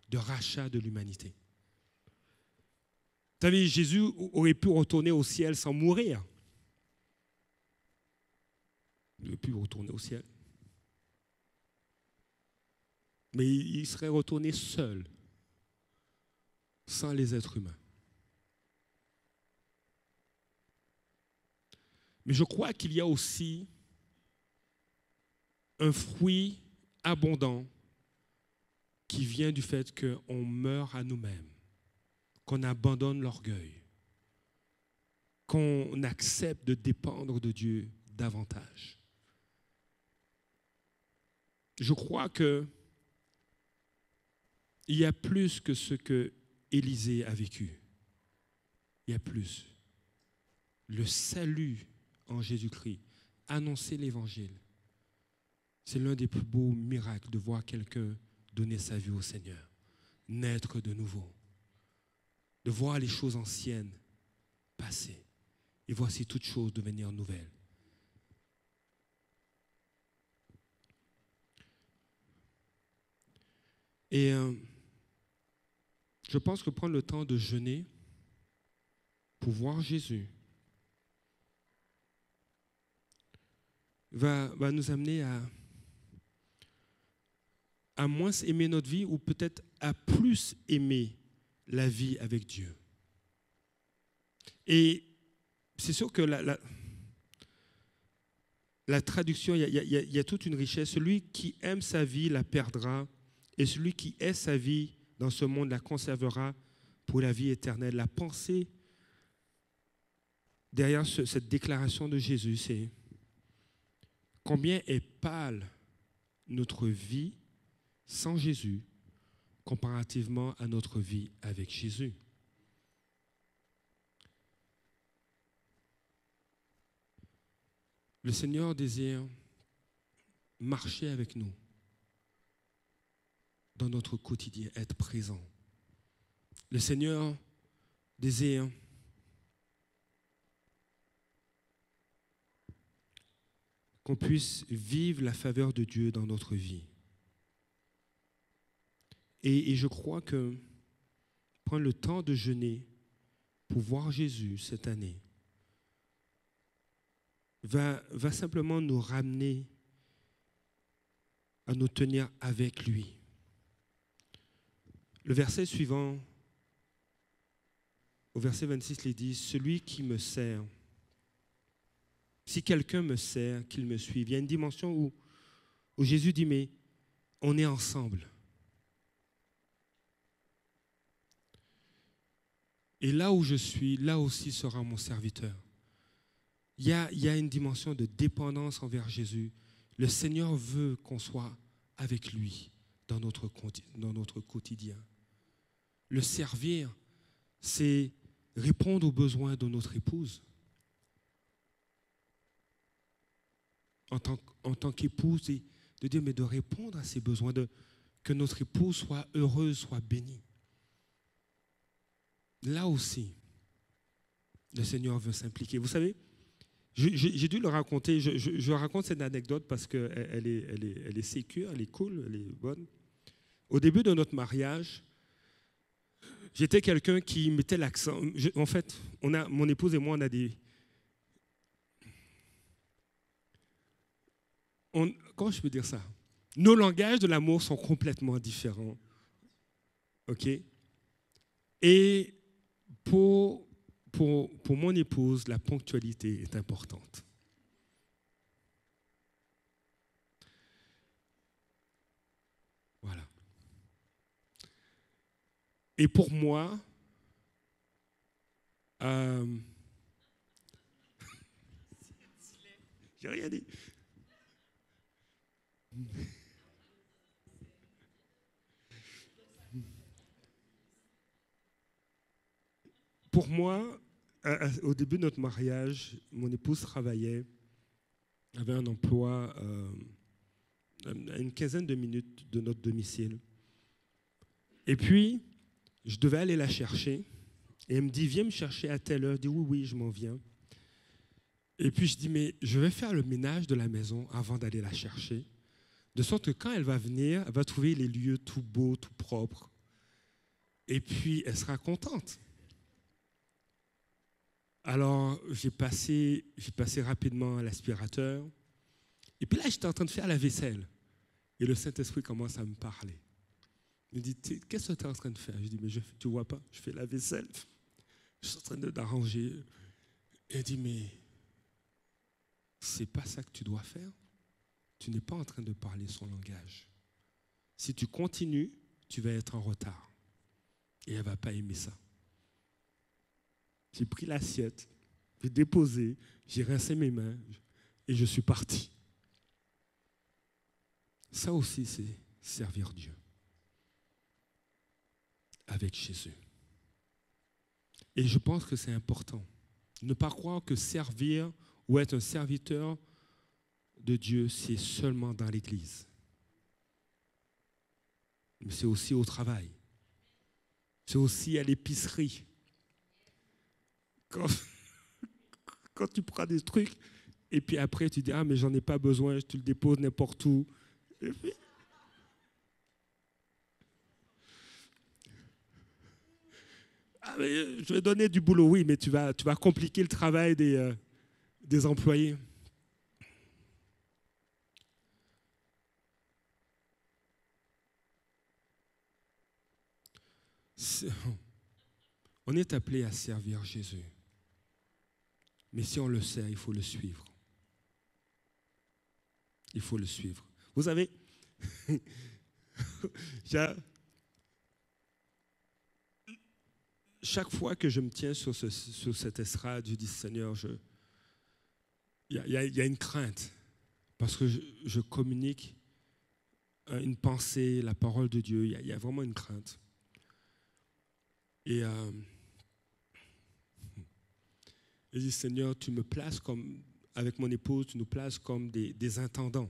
de rachat de l'humanité. Vous savez, Jésus aurait pu retourner au ciel sans mourir. Il aurait pu retourner au ciel. Mais il serait retourné seul, sans les êtres humains. Mais je crois qu'il y a aussi un fruit abondant qui vient du fait qu'on meurt à nous-mêmes, qu'on abandonne l'orgueil, qu'on accepte de dépendre de Dieu davantage. Je crois qu'il y a plus que ce que Élisée a vécu. Il y a plus. Le salut en Jésus-Christ, annoncer l'Évangile, c'est l'un des plus beaux miracles de voir quelqu'un donner sa vie au Seigneur, naître de nouveau, de voir les choses anciennes passer et voici toutes choses devenir nouvelles. Et je pense que prendre le temps de jeûner pour voir Jésus va nous amener à moins aimer notre vie ou peut-être à plus aimer la vie avec Dieu. Et c'est sûr que la traduction, il y a toute une richesse. Celui qui aime sa vie la perdra et celui qui hait sa vie dans ce monde la conservera pour la vie éternelle. La pensée derrière cette déclaration de Jésus, c'est combien est pâle notre vie sans Jésus comparativement à notre vie avec Jésus. Le Seigneur désire marcher avec nous dans notre quotidien, être présent. Le Seigneur désire qu'on puisse vivre la faveur de Dieu dans notre vie. Et je crois que prendre le temps de jeûner pour voir Jésus cette année va simplement nous ramener à nous tenir avec lui. Le verset suivant, au verset 26, il dit « Celui qui me sert, si quelqu'un me sert, qu'il me suive. » Il y a une dimension où Jésus dit « Mais on est ensemble. » Et là où je suis, là aussi sera mon serviteur. Il y a une dimension de dépendance envers Jésus. Le Seigneur veut qu'on soit avec lui dans notre quotidien. Le servir, c'est répondre aux besoins de notre épouse. En tant qu'épouse, et de dire, mais de répondre à ses besoins, que notre épouse soit heureuse, soit bénie. Là aussi, le Seigneur veut s'impliquer. Vous savez, j'ai dû le raconter, je raconte cette anecdote parce qu'elle est sécure, elle est cool, elle est bonne. Au début de notre mariage, j'étais quelqu'un qui mettait l'accent. En fait, mon épouse et moi, on a des... Comment je peux dire ça? Nos langages de l'amour sont complètement différents. OK? Et pour mon épouse, la ponctualité est importante. Voilà. Et pour moi, j'ai rien dit. Pour moi, au début de notre mariage, mon épouse travaillait, avait un emploi à une quinzaine de minutes de notre domicile. Et puis, je devais aller la chercher Et elle me dit, viens me chercher à telle heure. Je dis, oui, oui, je m'en viens. Et puis je dis, mais je vais faire le ménage de la maison avant d'aller la chercher. De sorte que quand elle va venir, elle va trouver les lieux tout beaux, tout propres. Et puis, elle sera contente. Alors, j'ai passé rapidement à l'aspirateur. Et puis là, j'étais en train de faire la vaisselle. Et le Saint-Esprit commence à me parler. Il me dit, qu'est-ce que tu es en train de faire? Je dis, mais tu ne vois pas, je fais la vaisselle. Je suis en train d'arranger. Et il dit, mais c'est pas ça que tu dois faire. Tu n'es pas en train de parler son langage. Si tu continues, tu vas être en retard. Et elle ne va pas aimer ça. J'ai pris l'assiette, j'ai déposé, j'ai rincé mes mains et je suis parti. Ça aussi, c'est servir Dieu avec Jésus. Et je pense que c'est important. Ne pas croire que servir ou être un serviteur de Dieu, c'est seulement dans l'Église. Mais c'est aussi au travail. C'est aussi à l'épicerie. Quand tu prends des trucs, et puis après tu dis, ah mais j'en ai pas besoin, tu le déposes n'importe où. Et puis, ah mais je vais donner du boulot, oui, mais tu vas compliquer le travail des employés. On est appelé à servir Jésus. Mais si on le sert, il faut le suivre. Il faut le suivre. Vous savez, chaque fois que je me tiens sur cette estrade, je dis, Seigneur, il y a une crainte. Parce que je communique une pensée, la parole de Dieu. Il y a vraiment une crainte. Et je dis, Seigneur, tu me places comme, avec mon épouse, tu nous places comme des intendants.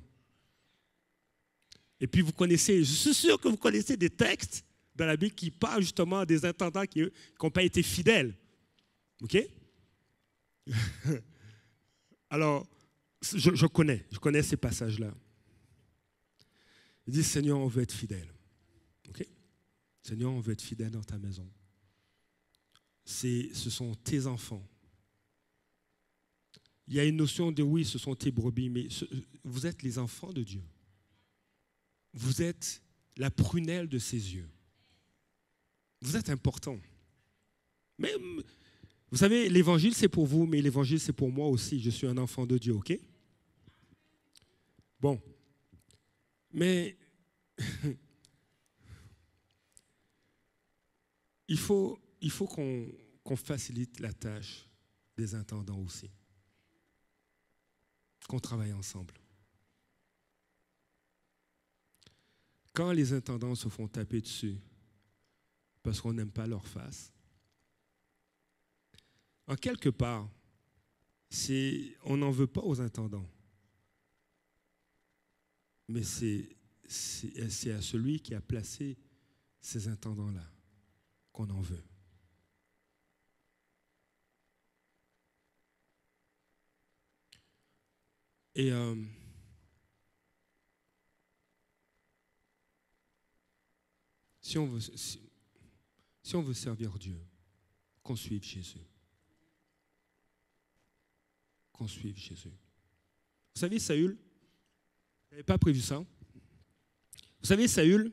Et puis vous connaissez, je suis sûr que vous connaissez des textes dans la Bible qui parlent justement des intendants qui n'ont pas été fidèles. OK? Alors, je connais ces passages-là. Il dit, Seigneur, on veut être fidèle. OK? Seigneur, on veut être fidèle dans ta maison. Ce sont tes enfants. Il y a une notion de oui, ce sont tes brebis, mais vous êtes les enfants de Dieu. Vous êtes la prunelle de ses yeux. Vous êtes important. Mais vous savez, l'évangile c'est pour vous, mais l'évangile c'est pour moi aussi. Je suis un enfant de Dieu, ok? Bon. Mais il faut qu'on facilite la tâche des intendants aussi. Qu'on travaille ensemble. Quand les intendants se font taper dessus parce qu'on n'aime pas leur face, en quelque part, on n'en veut pas aux intendants. Mais c'est à celui qui a placé ces intendants-là qu'on en veut. Et si on veut servir Dieu, qu'on suive Jésus. Qu'on suive Jésus. Vous savez, Saül, je n'avais pas prévu ça. Vous savez, Saül,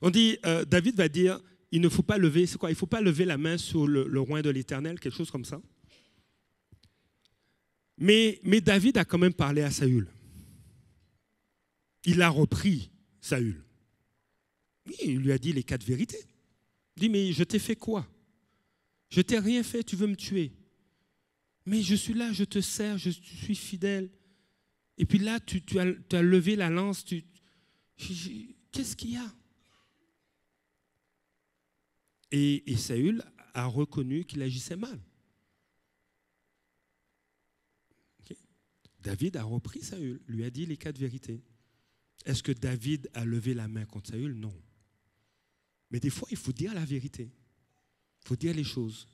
on dit, David va dire, il ne faut pas lever, c'est quoi? Il ne faut pas lever la main sur le roi de l'Éternel, quelque chose comme ça. Mais David a quand même parlé à Saül. Il a repris Saül. Oui, il lui a dit les 4 vérités. Il dit, mais je t'ai fait quoi? Je t'ai rien fait, tu veux me tuer. Mais je suis là, je te sers, je suis fidèle. Et puis là, tu as levé la lance. Qu'est-ce qu'il y a? Et Saül a reconnu qu'il agissait mal. Okay. David a repris Saül, lui a dit les 4 vérités. Est-ce que David a levé la main contre Saül? Non. Mais des fois, il faut dire la vérité. Il faut dire les choses.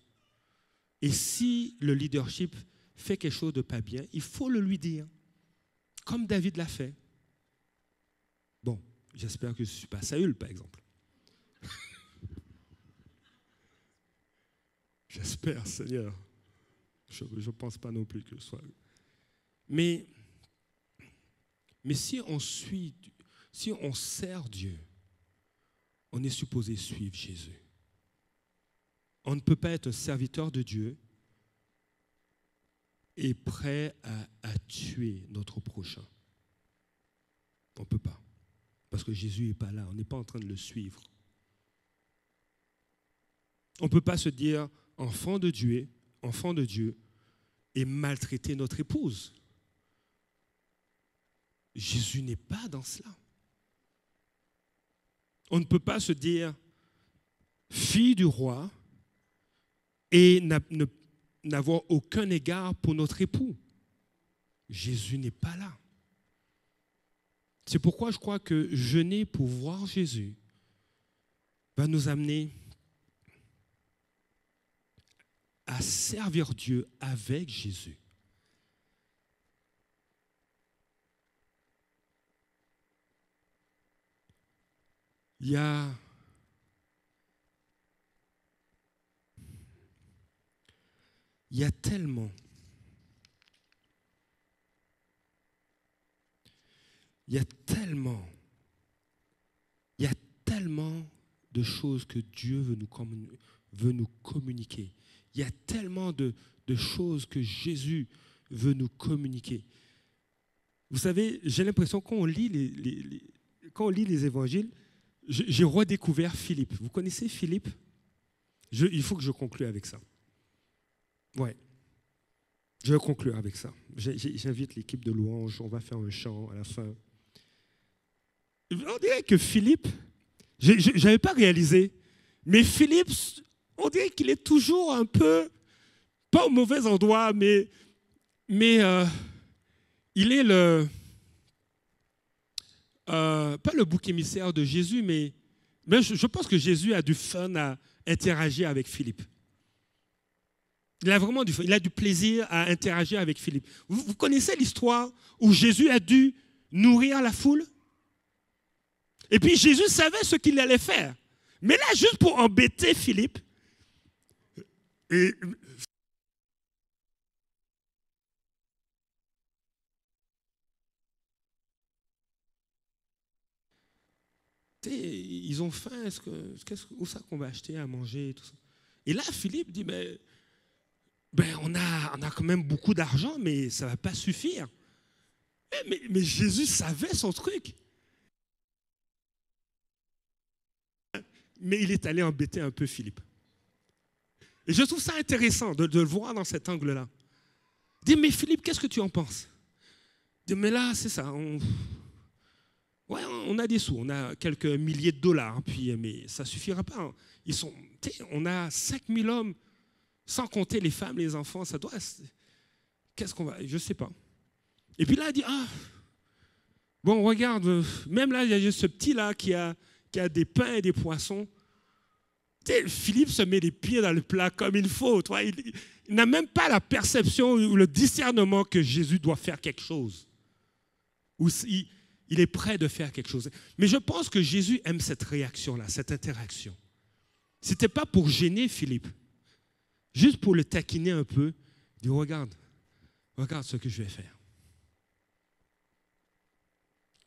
Et si le leadership fait quelque chose de pas bien, il faut le lui dire, comme David l'a fait. Bon, j'espère que je ne suis pas Saül, par exemple. J'espère, Seigneur. Je ne pense pas non plus que ce soit. Mais si on suit, si on sert Dieu, on est supposé suivre Jésus. On ne peut pas être un serviteur de Dieu et prêt à tuer notre prochain. On ne peut pas. Parce que Jésus n'est pas là. On n'est pas en train de le suivre. On ne peut pas se dire enfant de Dieu et maltraiter notre épouse. Jésus n'est pas dans cela. On ne peut pas se dire fille du roi et n'avoir aucun égard pour notre époux. Jésus n'est pas là. C'est pourquoi je crois que jeûner pour voir Jésus va nous amener à servir Dieu avec Jésus. Il y a tellement de choses que Dieu veut nous communiquer. Il y a tellement de choses que Jésus veut nous communiquer. Vous savez, j'ai l'impression quand on lit les évangiles, j'ai redécouvert Philippe. Vous connaissez Philippe? Il faut que je conclue avec ça. Ouais. Je vais conclure avec ça. J'invite l'équipe de louange, on va faire un chant à la fin. On dirait que Philippe, je n'avais pas réalisé, mais Philippe, on dirait qu'il est toujours un peu, pas au mauvais endroit, mais il est pas le bouc émissaire de Jésus, mais je pense que Jésus a du fun à interagir avec Philippe. Il a vraiment du fun, il a du plaisir à interagir avec Philippe. Vous connaissez l'histoire où Jésus a dû nourrir la foule? Et puis Jésus savait ce qu'il allait faire. Mais là, juste pour embêter Philippe, ils ont faim, où ça qu'on va acheter à manger et tout ça. Et là, Philippe dit, on a quand même beaucoup d'argent, mais ça ne va pas suffire. Mais Jésus savait son truc. Mais il est allé embêter un peu Philippe. Et je trouve ça intéressant de le voir dans cet angle-là. Il dit, mais Philippe, qu'est-ce que tu en penses? Il dit, mais là, c'est ça. On a des sous, on a quelques milliers de dollars, mais ça ne suffira pas. On a 5000 hommes, sans compter les femmes, les enfants, ça doit... Qu'est-ce qu'on va... Je ne sais pas. Et puis là, il dit, bon, regarde, même là, il y a ce petit-là qui a des pains et des poissons. Philippe se met les pieds dans le plat comme il faut. Il n'a même pas la perception ou le discernement que Jésus doit faire quelque chose. Ou il est prêt de faire quelque chose. Mais je pense que Jésus aime cette réaction-là, cette interaction. Ce n'était pas pour gêner Philippe, juste pour le taquiner un peu. Il dit, regarde ce que je vais faire.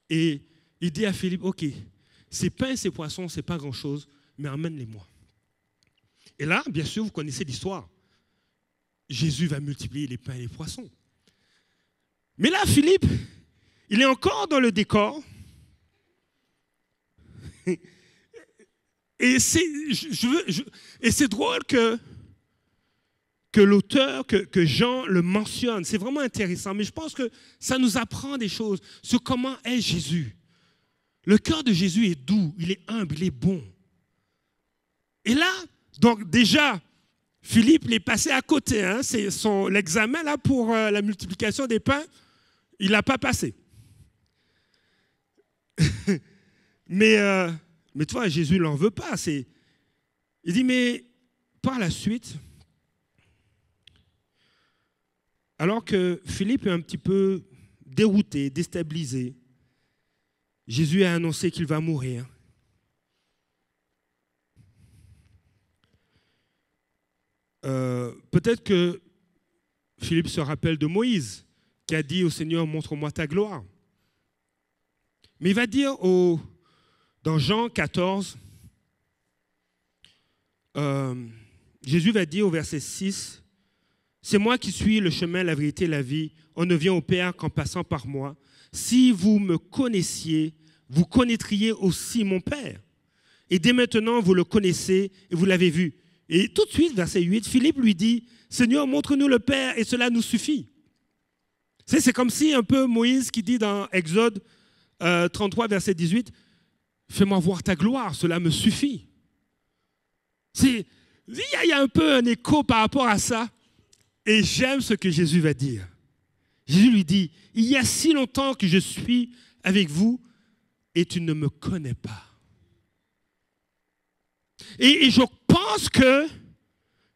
Et il dit à Philippe, ok, ces pains, ces poissons, ce n'est pas grand-chose, mais emmène-les-moi. Et là, bien sûr, vous connaissez l'histoire. Jésus va multiplier les pains et les poissons. Mais là, Philippe, il est encore dans le décor. Et c'est drôle que l'auteur, que Jean le mentionne. C'est vraiment intéressant. Mais je pense que ça nous apprend des choses sur comment est Jésus. Le cœur de Jésus est doux, il est humble, il est bon. Et là, donc déjà, Philippe l'est passé à côté. Hein, c'est l'examen là pour la multiplication des pains, il ne l'a pas passé. mais tu vois, Jésus ne l'en veut pas. Il dit, mais par la suite, Alors que Philippe est un petit peu dérouté, déstabilisé, Jésus a annoncé qu'il va mourir. Peut-être que Philippe se rappelle de Moïse, qui a dit au Seigneur, montre-moi ta gloire. Mais il va dire dans Jean 14, Jésus va dire au verset 6, c'est moi qui suis le chemin, la vérité, la vie. On ne vient au Père qu'en passant par moi. Si vous me connaissiez, vous connaîtriez aussi mon Père. Et dès maintenant, vous le connaissez et vous l'avez vu. Et tout de suite, verset 8, Philippe lui dit, Seigneur, montre-nous le Père et cela nous suffit. C'est comme si un peu Moïse qui dit dans Exode 33, verset 18, fais-moi voir ta gloire, cela me suffit. Il y a un peu un écho par rapport à ça. Et j'aime ce que Jésus va dire. Jésus lui dit, il y a si longtemps que je suis avec vous et tu ne me connais pas. Et je pense que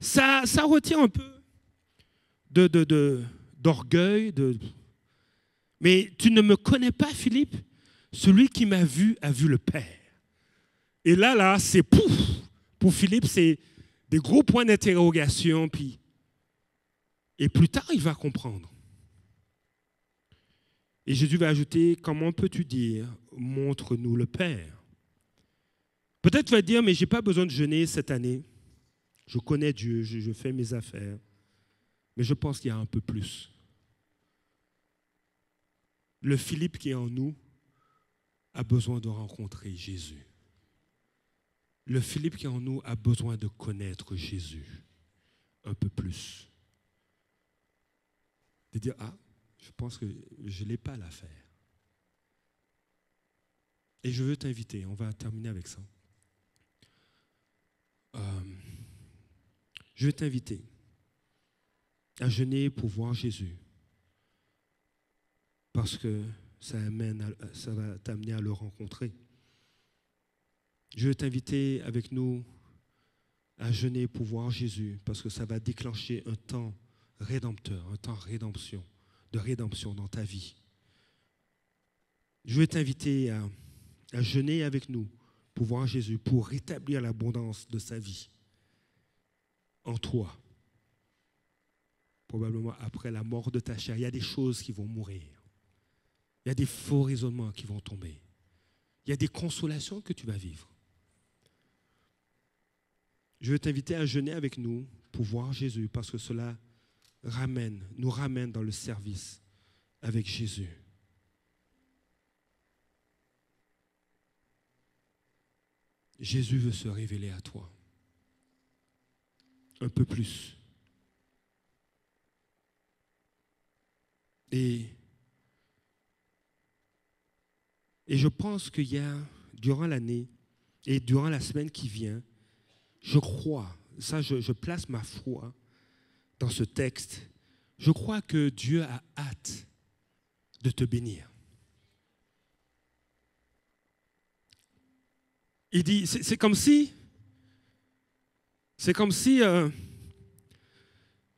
ça retient un peu d'orgueil. Mais tu ne me connais pas, Philippe. Celui qui m'a vu a vu le Père. Et là, c'est pouf. Pour Philippe, c'est des gros points d'interrogation. Et plus tard, il va comprendre. Et Jésus va ajouter, comment peux-tu dire, montre-nous le Père? Peut-être tu vas dire, mais je n'ai pas besoin de jeûner cette année. Je connais Dieu, je fais mes affaires. Mais je pense qu'il y a un peu plus. Le Philippe qui est en nous a besoin de rencontrer Jésus. Le Philippe qui est en nous a besoin de connaître Jésus un peu plus. De dire, je pense que je n'ai pas l'affaire. Et je veux t'inviter, on va terminer avec ça. Je veux t'inviter à jeûner pour voir Jésus. Parce que ça va t'amener à le rencontrer. Je veux t'inviter avec nous à jeûner pour voir Jésus, parce que ça va déclencher un temps rédempteur, un temps de rédemption dans ta vie. Je veux t'inviter à jeûner avec nous pour voir Jésus, pour rétablir l'abondance de sa vie en toi. Probablement après la mort de ta chair, il y a des choses qui vont mourir. Il y a des faux raisonnements qui vont tomber. Il y a des consolations que tu vas vivre. Je veux t'inviter à jeûner avec nous pour voir Jésus, parce que cela nous ramène dans le service avec Jésus. Jésus veut se révéler à toi un peu plus. Et je pense qu'il y a, durant l'année et durant la semaine qui vient, je crois, je place ma foi dans ce texte, je crois que Dieu a hâte de te bénir. Il dit, c'est comme si,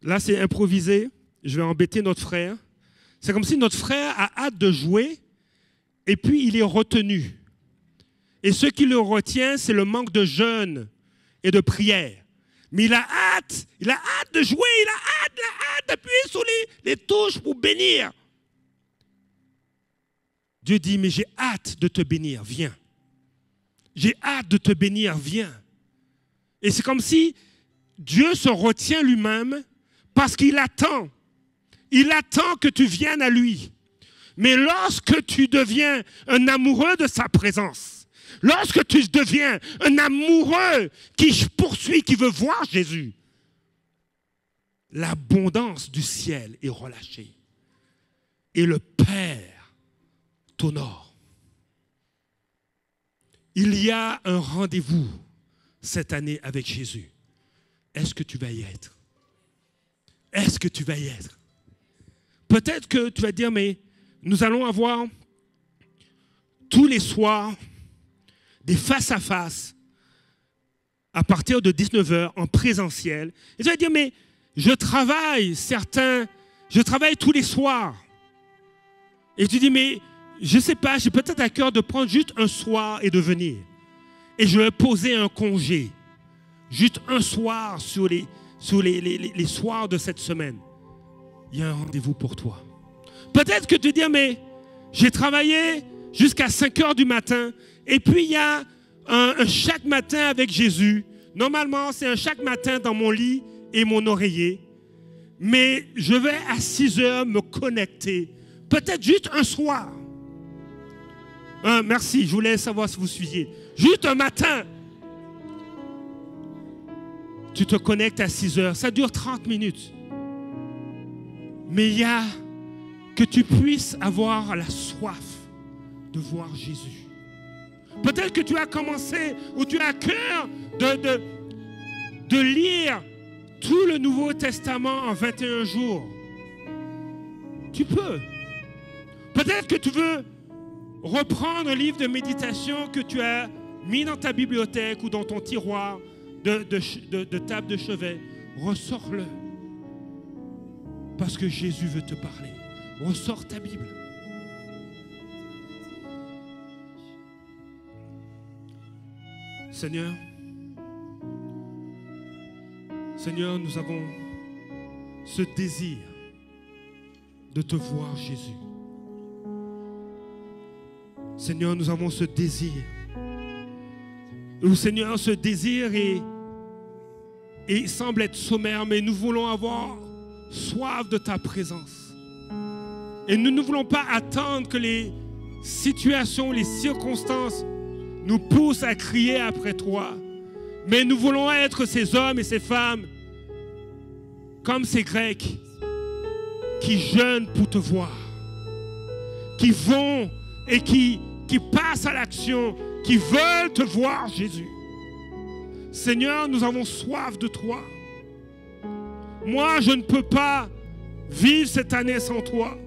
là c'est improvisé, je vais embêter notre frère, c'est comme si notre frère a hâte de jouer et puis il est retenu. Et ce qui le retient, c'est le manque de jeûne et de prière. Mais il a hâte de jouer, il a hâte d'appuyer sur les touches pour bénir. Dieu dit, mais j'ai hâte de te bénir, viens. J'ai hâte de te bénir, viens. Et c'est comme si Dieu se retient lui-même parce qu'il attend. Il attend que tu viennes à lui. Mais lorsque tu deviens un amoureux de sa présence, lorsque tu deviens un amoureux qui poursuit, qui veut voir Jésus, l'abondance du ciel est relâchée. Et le Père t'honore. Il y a un rendez-vous cette année avec Jésus. Est-ce que tu vas y être? Est-ce que tu vas y être? Peut-être que tu vas dire, mais nous allons avoir tous les soirs des face-à-face à partir de 19h en présentiel. Et tu vas dire, mais je travaille certains Je travaille tous les soirs. Et tu dis, mais je ne sais pas, j'ai peut-être à cœur de prendre juste un soir et de venir. Et je vais poser un congé. Juste un soir sur les soirs de cette semaine. Il y a un rendez-vous pour toi. Peut-être que tu dis, mais j'ai travaillé jusqu'à 5 heures du matin. Et puis il y a un chaque matin avec Jésus. Normalement, c'est un chaque matin dans mon lit et mon oreiller. Mais je vais à 6 heures me connecter. Peut-être juste un soir. Merci, je voulais savoir si vous suiviez. Juste un matin. Tu te connectes à 6 heures. Ça dure 30 minutes. Mais il y a que tu puisses avoir la soif de voir Jésus. Peut-être que tu as commencé ou tu as à cœur de lire tout le Nouveau Testament en 21 jours. Tu peux. Peut-être que tu veux reprendre un livre de méditation que tu as mis dans ta bibliothèque ou dans ton tiroir de table de chevet. Ressors-le. Parce que Jésus veut te parler. Ressors ta Bible. Seigneur, nous avons ce désir de te voir, Jésus. Seigneur, nous avons ce désir. Seigneur, ce désir semble être sommaire, mais nous voulons avoir soif de ta présence. Et nous ne voulons pas attendre que les situations, les circonstances nous poussent à crier après toi. Mais nous voulons être ces hommes et ces femmes comme ces Grecs qui jeûnent pour te voir, qui vont et qui passent à l'action, qui veulent te voir, Jésus. Seigneur, nous avons soif de toi. Moi, je ne peux pas vivre cette année sans toi.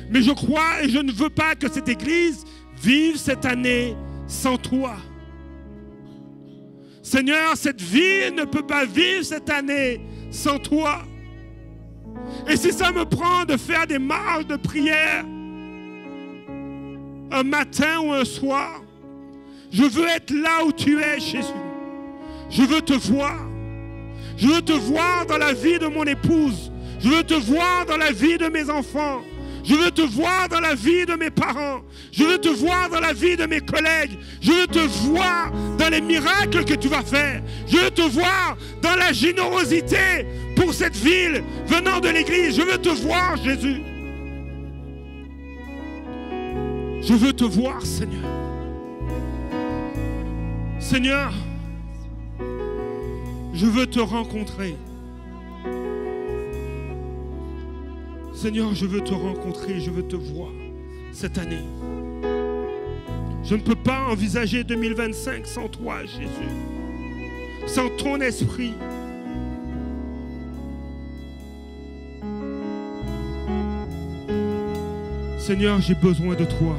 Mais je crois et je ne veux pas que cette Église vive cette année sans toi. Seigneur, cette ville ne peut pas vivre cette année sans toi. Et si ça me prend de faire des marches de prière un matin ou un soir, je veux être là où tu es, Jésus. Je veux te voir. Je veux te voir dans la vie de mon épouse. Je veux te voir dans la vie de mes enfants. Je veux te voir dans la vie de mes parents. Je veux te voir dans la vie de mes collègues. Je veux te voir dans les miracles que tu vas faire. Je veux te voir dans la générosité pour cette ville venant de l'église. Je veux te voir, Jésus. Je veux te voir, Seigneur. Seigneur, je veux te rencontrer. Seigneur, je veux te rencontrer, je veux te voir cette année. Je ne peux pas envisager 2025 sans toi, Jésus, sans ton esprit. Seigneur, j'ai besoin de toi.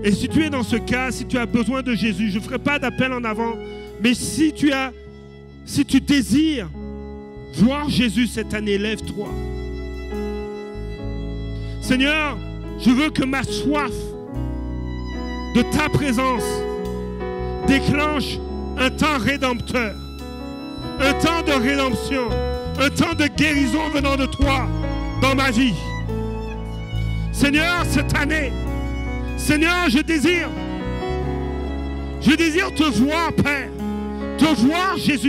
Et si tu es dans ce cas, si tu as besoin de Jésus, je ne ferai pas d'appel en avant, mais si tu désires voir Jésus cette année, lève-toi. Seigneur, je veux que ma soif de ta présence déclenche un temps rédempteur, un temps de rédemption, un temps de guérison venant de toi dans ma vie. Seigneur, cette année, Seigneur, je désire te voir, Père, te voir, Jésus.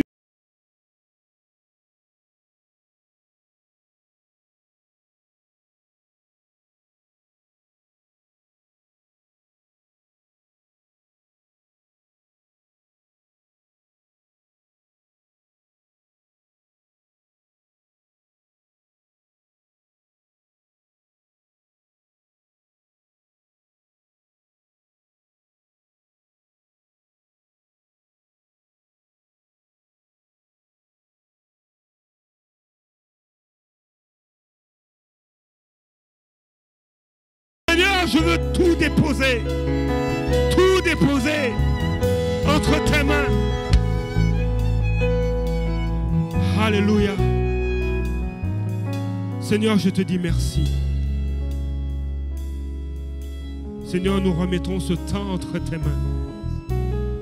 Seigneur, je veux tout déposer entre tes mains. Alléluia. Seigneur, je te dis merci. Seigneur, nous remettons ce temps entre tes mains.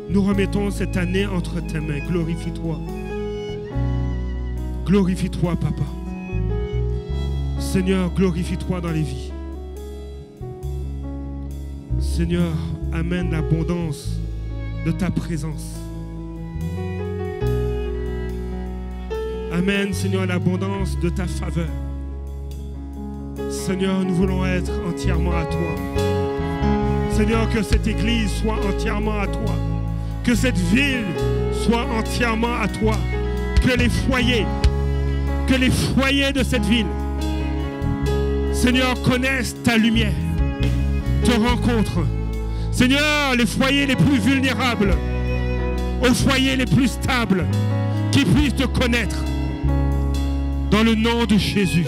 Nous remettons cette année entre tes mains. Glorifie-toi. Glorifie-toi, Papa. Seigneur, glorifie-toi dans les vies. Seigneur, amène l'abondance de ta présence. Amène, Seigneur, l'abondance de ta faveur. Seigneur, nous voulons être entièrement à toi. Seigneur, que cette église soit entièrement à toi. Que cette ville soit entièrement à toi. Que les foyers de cette ville, Seigneur, connaissent ta lumière, te rencontrent. Seigneur, les foyers les plus vulnérables, aux foyers les plus stables, qui puissent te connaître. Dans le nom de Jésus.